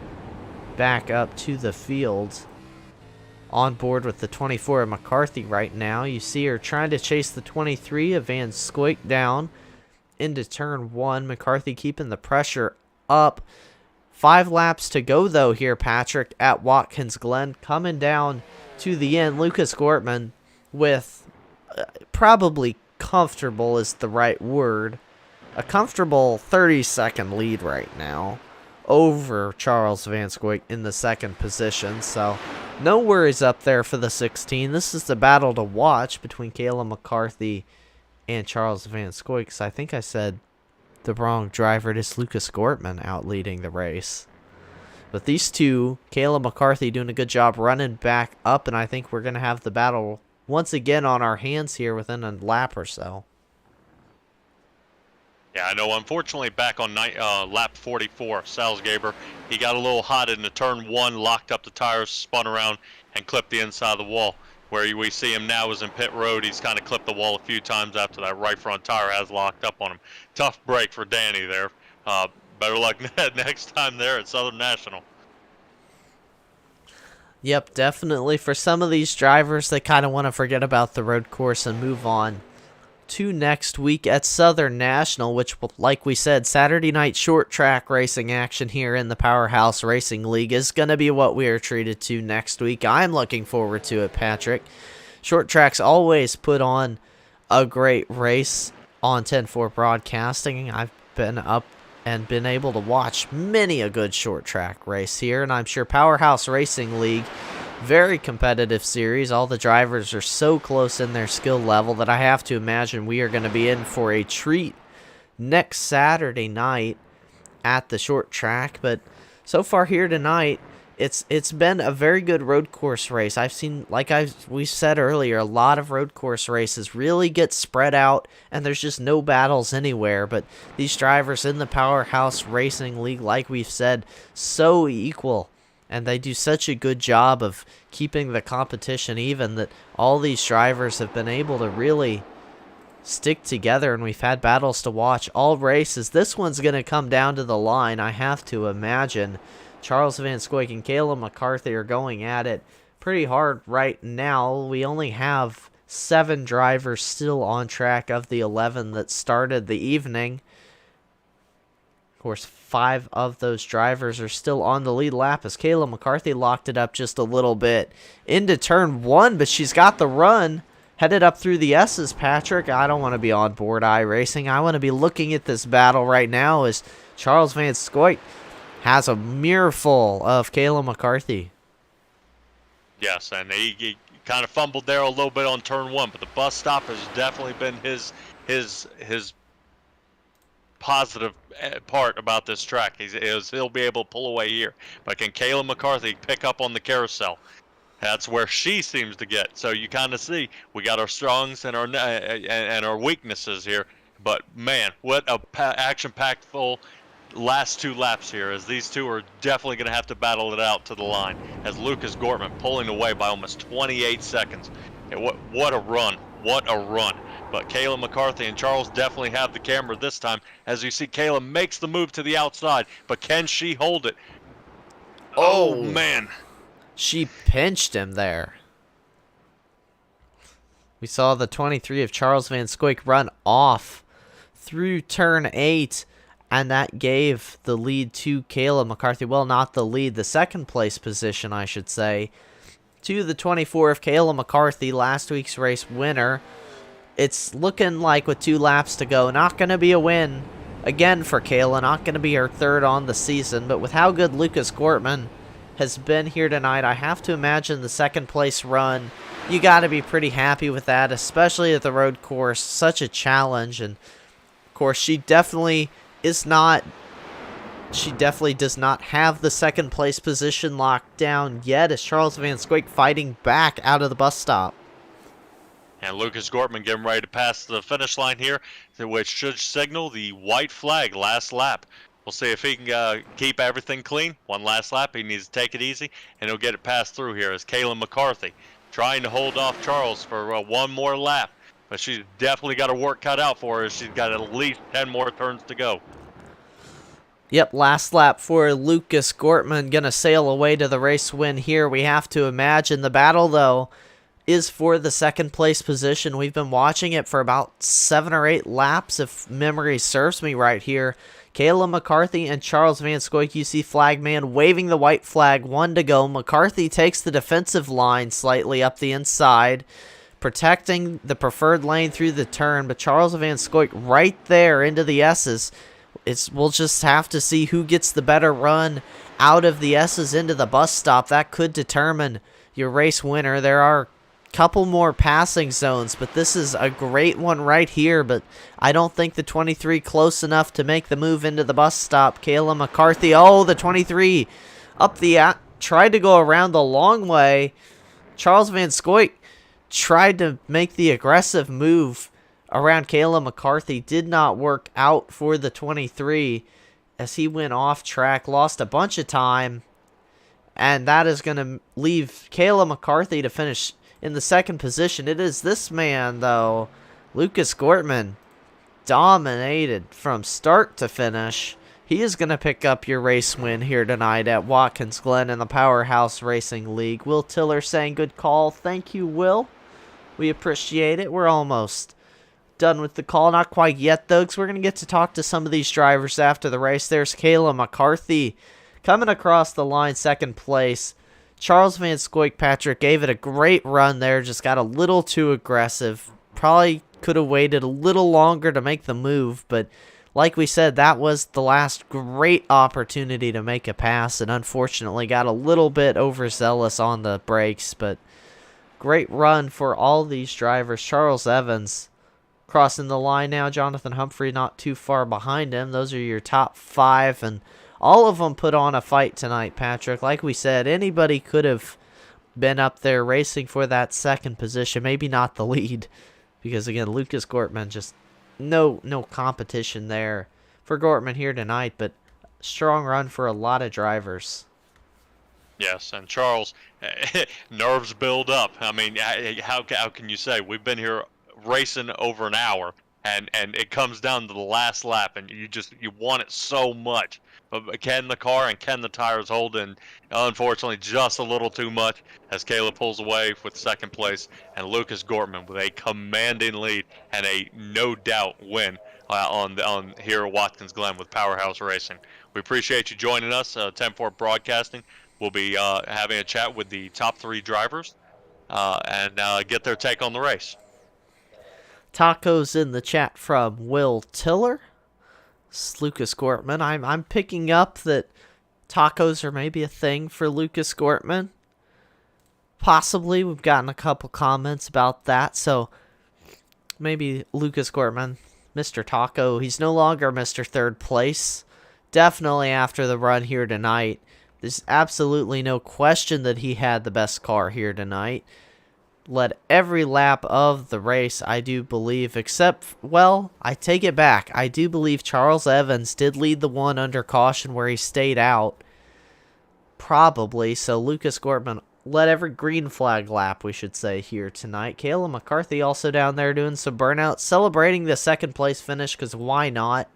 back up to the field. On board with the 24 of McCarthy right now. You see her trying to chase the 23 of Van Scoik down into turn 1. McCarthy keeping the pressure up. 5 laps to go, though, here, Patrick, at Watkins Glen. Coming down to the end, Lucas Gortman with probably comfortable is the right word. A comfortable 30-second lead right now over Charles Van Scoik in the second position. So no worries up there for the 16. This is the battle to watch between Kayla McCarthy and Charles Van Scoik. So I think I said the wrong driver. It is Lucas Gortman out leading the race. But these two, Kayla McCarthy doing a good job running back up, and I think we're going to have the battle once again on our hands here within a lap or so. Yeah, I know. Unfortunately, back on lap 44, Salzgeber, he got a little hot in the turn 1, locked up the tires, spun around, and clipped the inside of the wall. Where we see him now is in pit road. He's kind of clipped the wall a few times after that right front tire has locked up on him. Tough break for Danny there. Better luck next time there at Southern National. Yep, definitely. For some of these drivers, they kind of want to forget about the road course and move on to next week at Southern National, which, like we said, Saturday night short track racing action here in the Powerhouse Racing League is going to be what we are treated to next week. I'm looking forward to it, Patrick. Short tracks always put on a great race on 10-4 Broadcasting. I've been up and been able to watch many a good short track race here, and I'm sure Powerhouse Racing League, very competitive series. All the drivers are so close in their skill level that I have to imagine we are going to be in for a treat next Saturday night at the short track. But so far here tonight, it's been a very good road course race. I've seen, like we said earlier, a lot of road course races really get spread out and there's just no battles anywhere. But these drivers in the Powerhouse Racing League, like we've said, so equal. And they do such a good job of keeping the competition even that all these drivers have been able to really stick together, and we've had battles to watch all races. This one's going to come down to the line, I have to imagine. Charles Van Scoik and Kayla McCarthy are going at it pretty hard right now. We only have 7 drivers still on track of the 11 that started the evening. Of course, 5 of those drivers are still on the lead lap as Kayla McCarthy locked it up just a little bit into turn 1, but she's got the run headed up through the S's, Patrick. I don't want to be on board iRacing. I want to be looking at this battle right now as Charles Van Scoik has a mirror full of Kayla McCarthy. Yes, and he kind of fumbled there a little bit on turn 1, but the bus stop has definitely been his positive part about this track. He'll be able to pull away here. But can Kayla McCarthy pick up on the carousel? That's where she seems to get. So you kind of see we got our strongs and our weaknesses here. But man, what a action-packed full last 2 laps here, as these two are definitely going to have to battle it out to the line. As Lucas Gortman pulling away by almost 28 seconds. And what a run! What a run! But Kayla McCarthy and Charles definitely have the camera this time, as you see Kayla makes the move to the outside, but can she hold it? Oh man. She pinched him there. We saw the 23 of Charles Van Scoik run off through turn 8, and that gave the lead to Kayla McCarthy. Well, not the lead, the second place position, I should say, to the 24 of Kayla McCarthy, last week's race winner. It's looking like with 2 laps to go, not going to be a win again for Kayla, not going to be her 3rd on the season, but with how good Lucas Gortman has been here tonight, I have to imagine the second place run, you got to be pretty happy with that, especially at the road course, such a challenge. And of course, she definitely does not have the second place position locked down yet, as Charles Van Scoik fighting back out of the bus stop. And Lucas Gortman getting ready to pass the finish line here, which should signal the white flag last lap. We'll see if he can keep everything clean. One last lap. He needs to take it easy, and he'll get it passed through here as Kayla McCarthy trying to hold off Charles for one more lap. But she's definitely got her work cut out for her. She's got at least 10 more turns to go. Yep, last lap for Lucas Gortman. Going to sail away to the race win here. We have to imagine the battle, though, is for the second place position. We've been watching it for about 7 or 8 laps, if memory serves me right here. Kayla McCarthy and Charles Van Scoik, you see Flagman waving the white flag, 1 to go. McCarthy takes the defensive line slightly up the inside, protecting the preferred lane through the turn, but Charles Van Scoik right there into the S's. We'll just have to see who gets the better run out of the S's into the bus stop. That could determine your race winner. There are a couple more passing zones, but this is a great one right here, but I don't think the 23 close enough to make the move into the bus stop. Kayla McCarthy, oh, the 23 up the tried to go around the long way. Charles Van Scoik tried to make the aggressive move around Kayla McCarthy. Did not work out for the 23 as he went off track, lost a bunch of time, and that is going to leave Kayla McCarthy to finish in the second position. It is this man, though, Lucas Gortman, dominated from start to finish. He is going to pick up your race win here tonight at Watkins Glen in the Powerhouse Racing League. Will Tiller saying good call. Thank you, Will. We appreciate it. We're almost done with the call. Not quite yet, though, because we're going to get to talk to some of these drivers after the race. There's Kayla McCarthy coming across the line, second place. Charles Van Scoik, Patrick, gave it a great run there, just got a little too aggressive. Probably could have waited a little longer to make the move, but like we said, that was the last great opportunity to make a pass, and unfortunately got a little bit overzealous on the brakes, but great run for all these drivers. Charles Evans crossing the line now. Jonathan Humphrey not too far behind him. Those are your top 5, and all of them put on a fight tonight, Patrick. Like we said, anybody could have been up there racing for that second position. Maybe not the lead, because, again, Lucas Gortman, just no competition there for Gortman here tonight, but strong run for a lot of drivers. Yes, and Charles, nerves build up. I mean, how can you say? We've been here racing over an hour, and it comes down to the last lap, and you want it so much. But can the car and can the tires hold? And unfortunately, just a little too much as Kayla pulls away with second place, and Lucas Gortman with a commanding lead and a no doubt win on here at Watkins Glen with Powerhouse Racing. We appreciate you joining us. 10-4 Broadcasting. We'll be having a chat with the top 3 drivers and get their take on the race. Tacos in the chat from Will Tiller. Lucas Gortman. I'm picking up that tacos are maybe a thing for Lucas Gortman. Possibly. We've gotten a couple comments about that, so maybe Lucas Gortman, Mr. Taco. He's no longer Mr. Third Place. Definitely after the run here tonight. There's absolutely no question that he had the best car here tonight. Led every lap of the race, I do believe, except, well, I take it back. I do believe Charles Evans did lead the one under caution where he stayed out. Probably, so Lucas Gortman led every green flag lap, we should say, here tonight. Kayla McCarthy also down there doing some burnouts, celebrating the second place finish, because why not?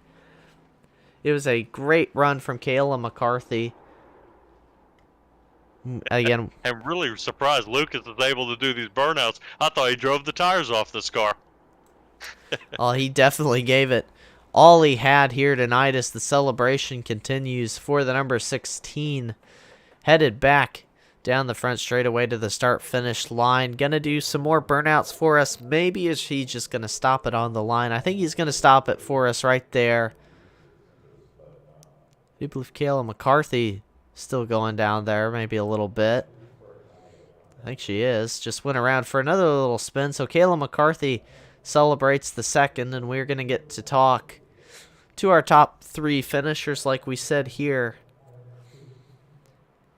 It was a great run from Kayla McCarthy. Again, I'm really surprised Lucas is able to do these burnouts. I thought he drove the tires off this car. Oh, he definitely gave it all he had here tonight as the celebration continues for the number 16. Headed back down the front straightaway to the start-finish line. Gonna do some more burnouts for us. Maybe is he just gonna stop it on the line? I think he's gonna stop it for us right there. I believe Kayla McCarthy still going down there, maybe a little bit. I think she is. Just went around for another little spin. So Kayla McCarthy celebrates the second, and we're going to get to talk to our top 3 finishers like we said here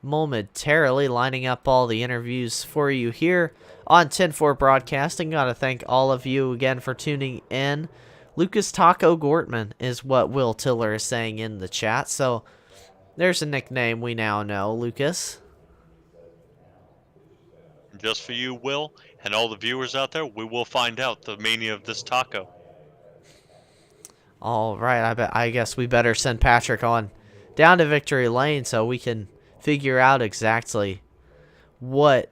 momentarily, lining up all the interviews for you here on 10-4 Broadcasting. Gotta thank all of you again for tuning in. Lucas Taco Gortman is what Will Tiller is saying in the chat, so there's a nickname we now know, Lucas. Just for you, Will, and all the viewers out there, we will find out the meaning of this taco. All right, I guess we better send Patrick on down to Victory Lane so we can figure out exactly what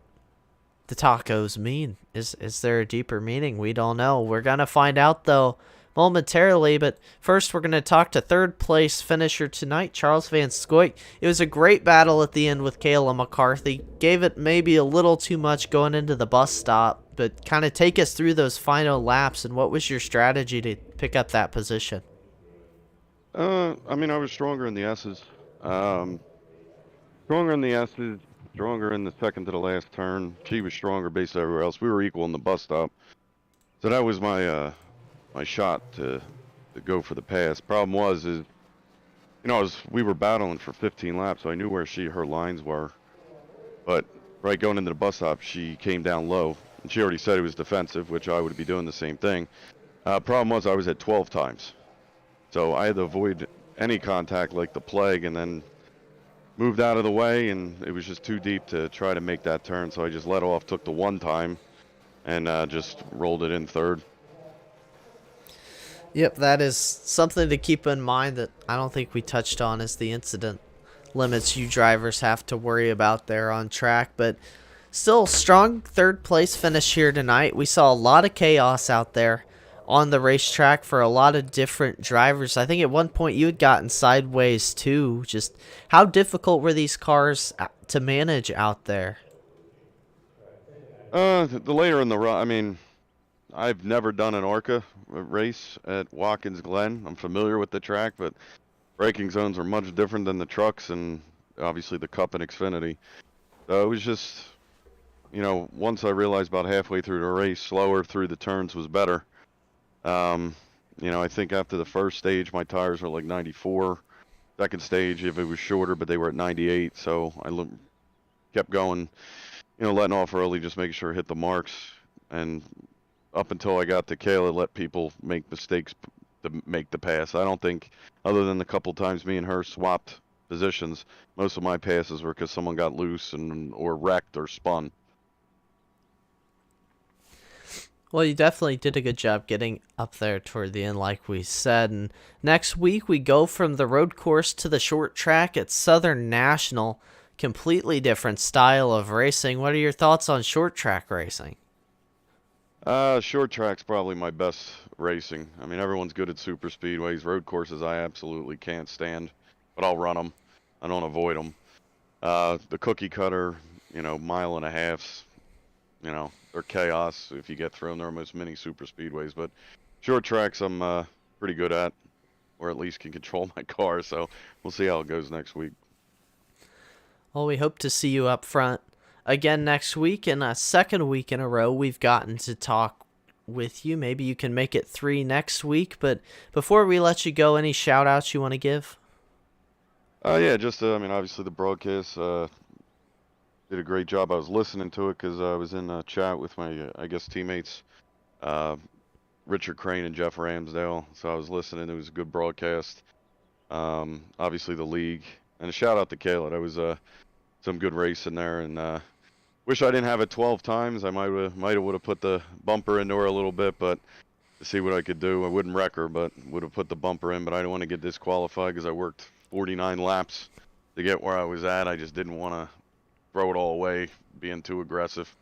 the tacos mean. Is there a deeper meaning? We don't know. We're going to find out, though, momentarily, but first we're going to talk to third place finisher tonight, Charles Van Scoik. It was a great battle at the end with Kayla McCarthy. Gave it maybe a little too much going into the bus stop, but kind of take us through those final laps, and what was your strategy to pick up that position? I mean, I was stronger in the S's. Stronger in the S's, stronger in the second to the last turn. She was stronger basically everywhere else. We were equal in the bus stop. So that was my my shot to go for the pass. Problem was we were battling for 15 laps, so I knew where her lines were. But right going into the bus stop, she came down low, and she already said it was defensive, which I would be doing the same thing. Problem was I was at 12 times. So I had to avoid any contact like the plague, and then moved out of the way, and it was just too deep to try to make that turn. So I just let off, took the one time, and just rolled it in third. Yep, that is something to keep in mind that I don't think we touched on, is the incident limits you drivers have to worry about there on track. But still, strong third place finish here tonight. We saw a lot of chaos out there on the racetrack for a lot of different drivers. I think at one point you had gotten sideways too. Just how difficult were these cars to manage out there? The later in the run, I mean, I've never done an ARCA race at Watkins Glen. I'm familiar with the track, but braking zones are much different than the trucks and obviously the Cup and Xfinity. So it was just, once I realized about halfway through the race, slower through the turns was better. I think after the first stage, my tires were like 94. Second stage, if it was shorter, but they were at 98. So I kept going, letting off early, just making sure I hit the marks. And up until I got to Kayla, let people make mistakes to make the pass. I don't think, other than the couple times me and her swapped positions, most of my passes were because someone got loose or wrecked or spun. Well, you definitely did a good job getting up there toward the end, like we said. And next week, we go from the road course to the short track at Southern National. Completely different style of racing. What are your thoughts on short track racing? Short track's probably my best racing. I mean, everyone's good at super speedways. Road courses I absolutely can't stand, but I'll run them. I don't avoid them. The cookie cutter, mile and a halfs, they're chaos if you get through them. They're almost mini super speedways, but short tracks I'm pretty good at, or at least can control my car, so we'll see how it goes next week. Well, we hope to see you up front again next week, and a second week in a row we've gotten to talk with you. Maybe you can make it 3 next week, but before we let you go, any shout outs you want to give? Yeah, just obviously the broadcast did a great job. I was listening to it because I was in a chat with my teammates, Richard Crane and Jeff Ramsdale, so I was listening. It was a good broadcast. Obviously the league, and a shout out to Kayla. That was some good racing there, and wish I didn't have it 12 times. I might have put the bumper into her a little bit, but to see what I could do. I wouldn't wreck her, but would have put the bumper in. But I didn't want to get disqualified because I worked 49 laps to get where I was at. I just didn't want to throw it all away, being too aggressive.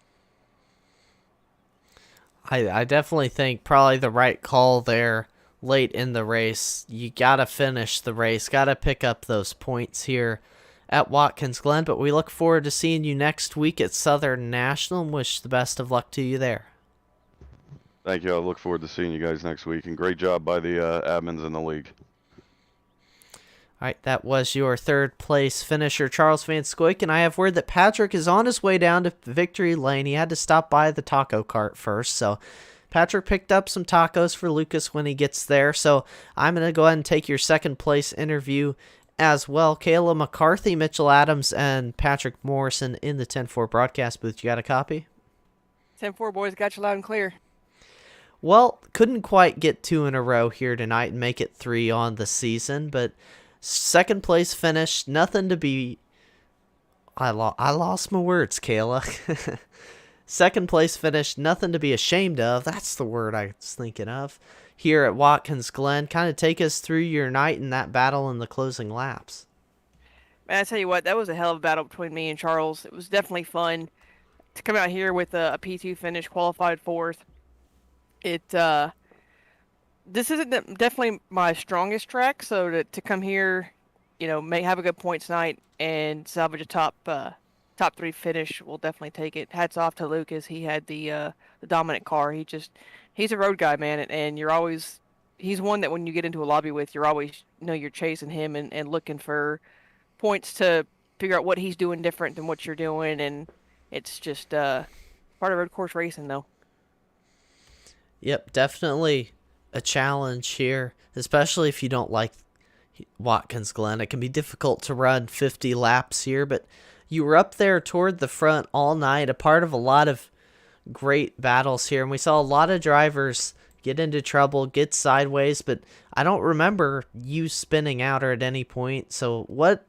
I definitely think probably the right call there late in the race. You got to finish the race, got to pick up those points here at Watkins Glen, but we look forward to seeing you next week at Southern National and wish the best of luck to you there. Thank you. I look forward to seeing you guys next week, and great job by the admins in the league. All right, that was your third place finisher, Charles Van Scoik, and I have word that Patrick is on his way down to Victory Lane. He had to stop by the taco cart first, so Patrick picked up some tacos for Lucas when he gets there. So I'm going to go ahead and take your second place interview as well. Kayla McCarthy, Mitchell Adams, and Patrick Morrison in the 10-4 broadcast booth. You got a copy? 10-4, boys. Got you loud and clear. Well, couldn't quite get 2 in a row here tonight and make it 3 on the season, but second place finish, nothing to be... I lost my words, Kayla. Second place finish, nothing to be ashamed of. That's the word I was thinking of. Here at Watkins Glen, kind of take us through your night in that battle in the closing laps. Man, I tell you what, that was a hell of a battle between me and Charles. It was definitely fun to come out here with a P2 finish, qualified fourth. This isn't definitely my strongest track, so to come here, have a good points night and salvage a top 3 finish, we'll definitely take it. Hats off to Lucas. He had the dominant car. He's a road guy, man, and he's one that when you get into a lobby with, you're always you're chasing him and looking for points to figure out what he's doing different than what you're doing, and it's just part of road course racing, though. Yep, definitely a challenge here, especially if you don't like Watkins Glen. It can be difficult to run 50 laps here, but you were up there toward the front all night, a part of a lot of great battles here, and we saw a lot of drivers get into trouble, get sideways, but I don't remember you spinning out or at any point. So what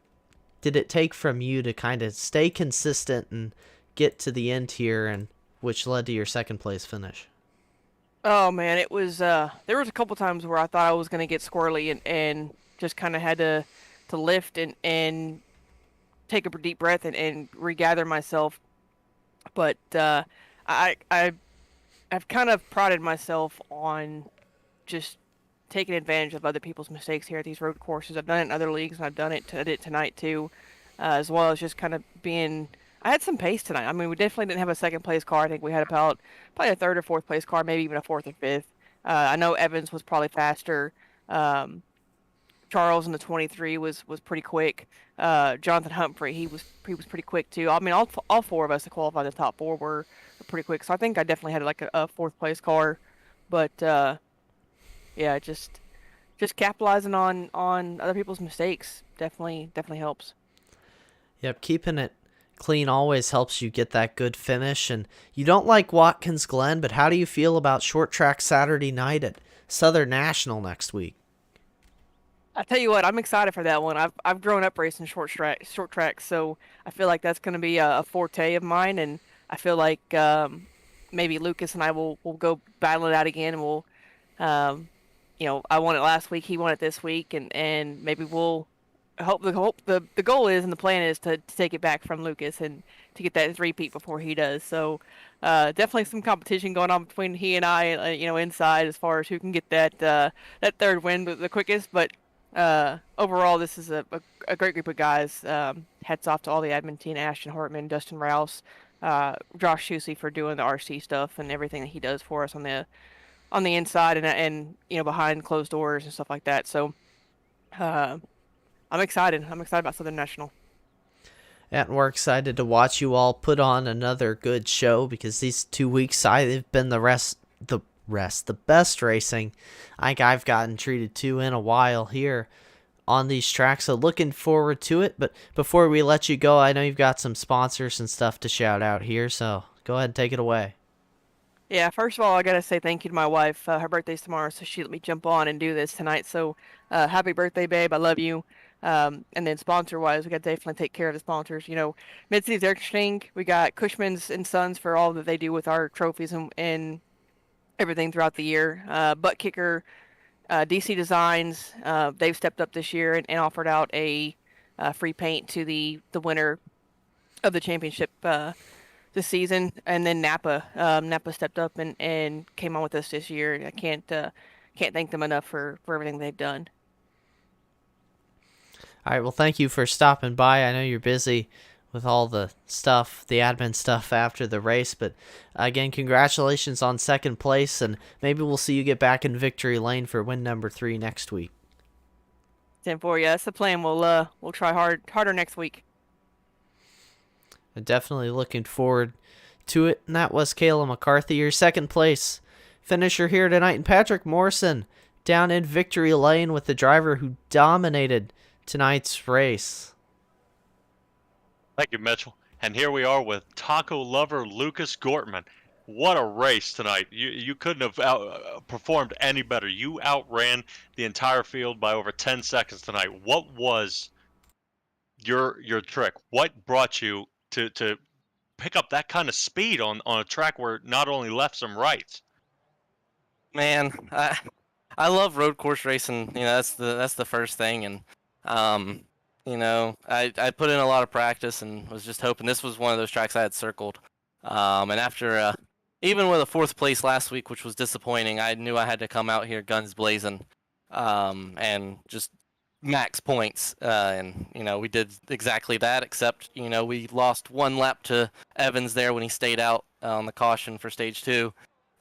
did it take from you to kind of stay consistent and get to the end here, and which led to your second place finish? Oh man, it was there was a couple times where I thought I was gonna get squirrely and just kind of had to lift and take a deep breath and regather myself. But I've kind of prided myself on just taking advantage of other people's mistakes here at these road courses. I've done it in other leagues, and I did it tonight too, as well as just kind of being. I had some pace tonight. I mean, we definitely didn't have a second place car. I think we had probably a third or fourth place car, maybe even a fourth or fifth. I know Evans was probably faster. Charles in the 23 was pretty quick. Jonathan Humphrey, he was pretty quick too. I mean, all 4 of us that qualified in the top 4 were pretty quick. So I think I definitely had like a fourth place car. But yeah, just capitalizing on other people's mistakes definitely helps. Yep, keeping it clean always helps you get that good finish. And you don't like Watkins Glen, but how do you feel about short track Saturday night at Southern National next week? I tell you what, I'm excited for that one. I've grown up racing short track, so I feel like that's going to be a forte of mine, and I feel like maybe Lucas and I will go battle it out again, and we'll, I won it last week, he won it this week, and maybe we'll the goal is and the plan is to take it back from Lucas and to get that three-peat before he does. So definitely some competition going on between he and I, inside as far as who can get that third win the quickest, but. Overall, this is a great group of guys. Hats off to all the admin team, Ashton Hartman, Dustin Rouse, Josh Shusey for doing the RC stuff and everything that he does for us on the inside and behind closed doors and stuff like that. So I'm excited. I'm excited about Southern National. And we're excited to watch you all put on another good show, because these 2 weeks they've been the best racing I've gotten treated to in a while here on these tracks. So looking forward to it. But before we let you go, I know you've got some sponsors and stuff to shout out here, so go ahead and take it away. Yeah, first of all, I gotta say thank you to my wife. Her birthday's tomorrow, so she let me jump on and do this tonight. So happy birthday, babe. I love you. And then sponsor-wise, we got to definitely take care of the sponsors. Mid-Cities Air Exchange, we got Cushman's and Sons for all that they do with our trophies and everything throughout the year. Butt Kicker, DC Designs, they've stepped up this year and offered out a free paint to the winner of the championship this season. And then Napa stepped up and came on with us this year. I can't thank them enough for everything they've done. All right, well, thank you for stopping by. I know you're busy with all the stuff, the admin stuff after the race, but again, congratulations on second place, and maybe we'll see you get back in victory lane for win number 3 next week. 10-4, yeah, that's the plan. We'll try harder next week. I'm definitely looking forward to it. And that was Kayla McCarthy, your second place finisher here tonight, and Patrick Morrison down in victory lane with the driver who dominated tonight's race. Thank you, Mitchell. And here we are with taco lover Lucas Gortman. What a race tonight. You couldn't have performed any better. You outran the entire field by over 10 seconds tonight. What was your trick? What brought you to pick up that kind of speed on a track where not only lefts and rights? Man, I love road course racing. That's the first thing, and I put in a lot of practice and was just hoping this was one of those tracks I had circled. And after even with a 4th place last week, which was disappointing, I knew I had to come out here guns blazing, and just max points. And we did exactly that, except we lost 1 lap to Evans there when he stayed out on the caution for stage 2.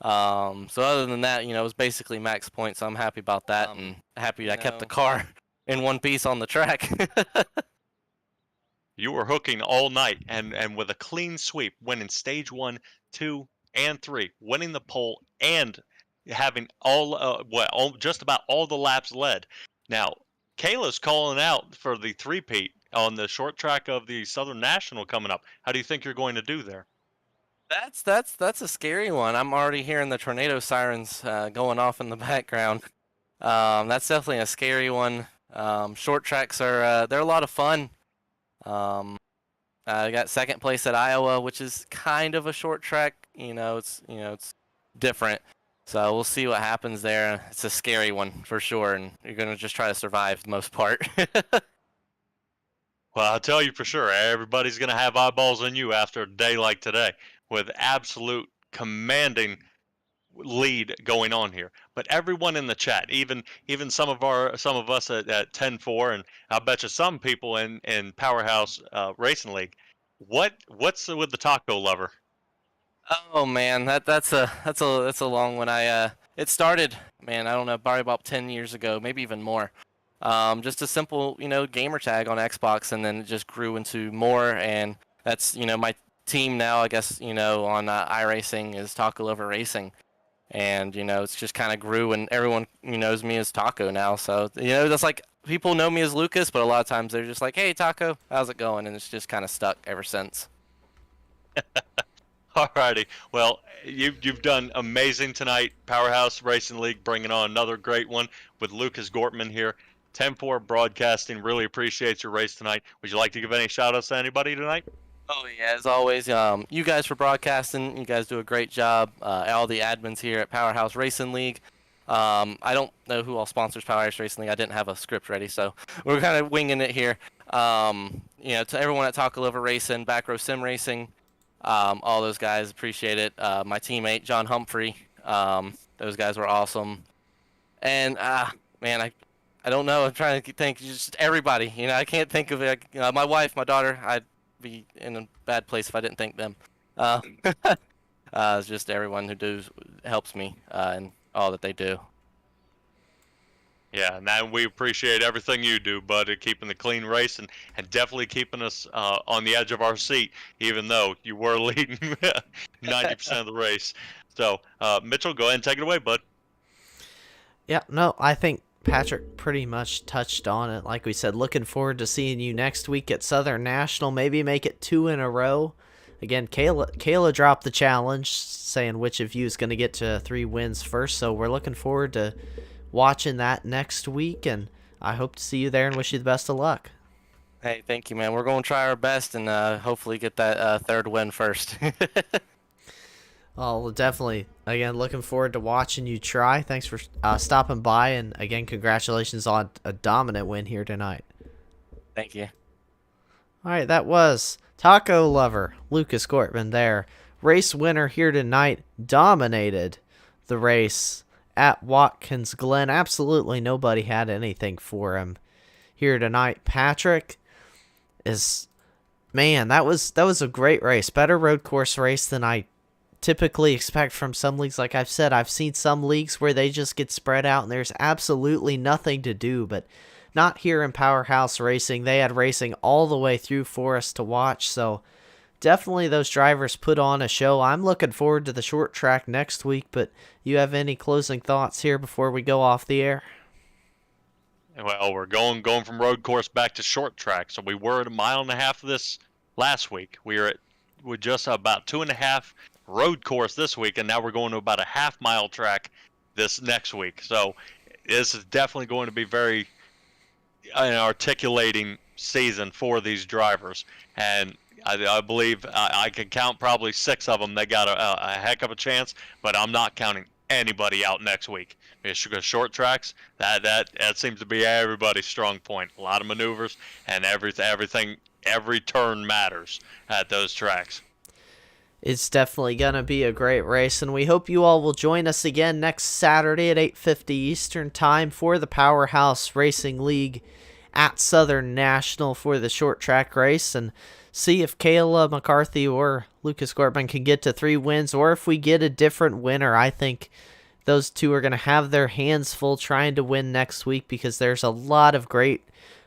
So other than that, it was basically max points. So I'm happy about that, and happy I kept the car in one piece on the track. You were hooking all night, and with a clean sweep, winning stage 1, 2, and 3, winning the pole, and having just about all the laps led. Now, Kayla's calling out for the three-peat on the short track of the Southern National coming up. How do you think you're going to do there? That's a scary one. I'm already hearing the tornado sirens going off in the background. That's definitely a scary one. Short tracks are they're a lot of fun. I got 2nd place at Iowa, which is kind of a short track. It's different. So we'll see what happens there. It's a scary one for sure, and you're gonna just try to survive the most part. Well, I'll tell you for sure, everybody's going to have eyeballs on you after a day like today with absolute commanding lead going on here. But everyone in the chat, even some of us at 10-4, and I bet you some people in Powerhouse Racing League, what's with the taco lover? Oh man, that's a long one. It started, man, I don't know, probably about 10 years ago, maybe even more. Just a simple, gamer tag on Xbox, and then it just grew into more, and that's, my team now, I guess, on iRacing is Taco Lover Racing, and, it's just kind of grew, and everyone knows me as Taco now, so, that's like, people know me as Lucas, but a lot of times they're just like, hey, Taco, how's it going? And it's just kind of stuck ever since. Alrighty, well, you've done amazing tonight. Powerhouse Racing League bringing on another great one with Lucas Gortman here. 10-4 Broadcasting really appreciates your race tonight. Would you like to give any shout-outs to anybody tonight? Oh yeah, as always, you guys for broadcasting. You guys do a great job. All the admins here at Powerhouse Racing League. I don't know who all sponsors Powerhouse Racing League. I didn't have a script ready, so we're kind of winging it here. To everyone at Taco Lover Racing, Back Row Sim Racing, all those guys, appreciate it. My teammate John Humphrey, those guys were awesome. And man, I don't know. I'm trying to think. Just everybody. I can't think of it. My wife, my daughter. I'd be in a bad place if I didn't thank them. It's just everyone who helps me and all that they do. Yeah, and we appreciate everything you do, bud, at keeping the clean race and definitely keeping us on the edge of our seat, even though you were leading 90% of the race. So, Mitchell, go ahead and take it away, bud. Yeah, no, I think Patrick pretty much touched on it. Like we said, looking forward to seeing you next week at Southern National. Maybe make it 2 in a row. Again, Kayla dropped the challenge, saying which of you is going to get to 3 wins first. So we're looking forward to watching that next week, and I hope to see you there and wish you the best of luck. Hey, thank you, man. We're going to try our best and hopefully get that 3rd win first. Well, definitely. Again, looking forward to watching you try. Thanks for stopping by, and again, congratulations on a dominant win here tonight. Thank you. All right, that was Taco Lover Lucas Gortman there. Race winner here tonight, dominated the race at Watkins Glen. Absolutely nobody had anything for him here tonight. Patrick is, man, that was a great race. Better road course race than I typically expect from some leagues. Like I've said, I've seen some leagues where they just get spread out and there's absolutely nothing to do, but not here in Powerhouse Racing. They had racing all the way through for us to watch, so definitely those drivers put on a show. I'm looking forward to the short track next week, but you have any closing thoughts here before we go off the air? Well, we're going from road course back to short track. So we were at 1.5 miles of this last week. We're just about 2.5 road course this week, and now we're going to about a half-mile track this next week. So this is definitely going to be very an articulating season for these drivers, and I believe I can count probably 6 of them. They got a heck of a chance, but I'm not counting anybody out next week. Because short tracks, that seems to be everybody's strong point. A lot of maneuvers and everything, every turn matters at those tracks. It's definitely going to be a great race, and we hope you all will join us again next Saturday at 8:50 Eastern Time for the Powerhouse Racing League at Southern National for the short track race, and see if Kayla McCarthy or Lucas Gortman can get to 3 wins, or if we get a different winner. I think those two are going to have their hands full trying to win next week, because there's a lot of great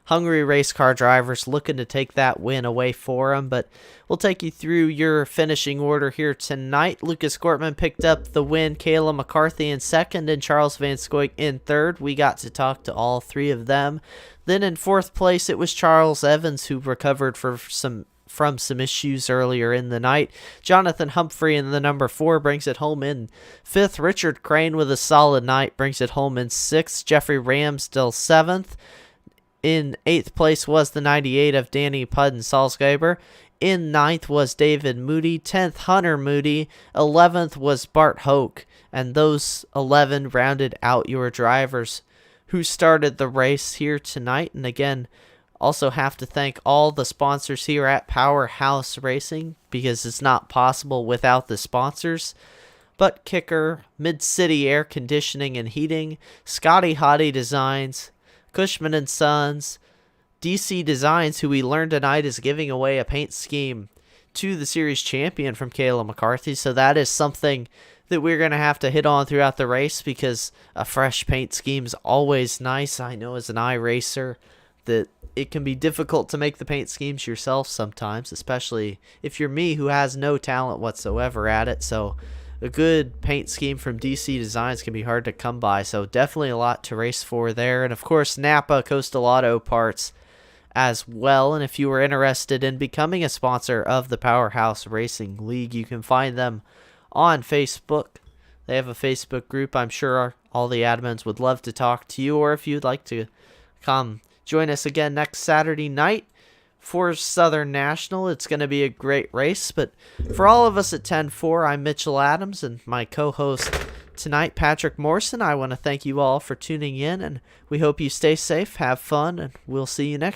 hungry race car drivers looking to take that win away for them. But we'll take you through your finishing order here tonight. Lucas Gortman picked up the win, Kayla McCarthy in second, and Charles Van Scoik in third. We got to talk to all 3 of them. Then in 4th place, it was Charles Evans, who recovered from some issues earlier in the night. Jonathan Humphrey in the number 4 brings it home in 5th. Richard Crane with a solid night brings it home in 6th. Jeffrey Ramsdell 7th. In 8th place was the 98 of Danny Pudden-Salzgeber. In 9th was David Moody. 10th, Hunter Moody. 11th was Bart Hoke. And those 11 rounded out your drivers who started the race here tonight. And again, also have to thank all the sponsors here at Powerhouse Racing, because it's not possible without the sponsors. Butt Kicker, Mid-City Air Conditioning and Heating, Scotty Hottie Designs, Cushman & Sons, DC Designs, who we learned tonight is giving away a paint scheme to the series champion from Kayla McCarthy. So that is something that we're going to have to hit on throughout the race, because a fresh paint scheme is always nice. I know as an iRacer that it can be difficult to make the paint schemes yourself sometimes, especially if you're me, who has no talent whatsoever at it. So a good paint scheme from DC Designs can be hard to come by. So definitely a lot to race for there. And of course, Napa Coastal Auto Parts as well. And if you were interested in becoming a sponsor of the Powerhouse Racing League, you can find them on Facebook. They have a Facebook group. I'm sure all the admins would love to talk to you, or if you'd like to come join us again next Saturday night for Southern National. It's going to be a great race. But for all of us at 10-4, I'm Mitchell Adams, and my co-host tonight, Patrick Morrison. I want to thank you all for tuning in, and we hope you stay safe, have fun, and we'll see you next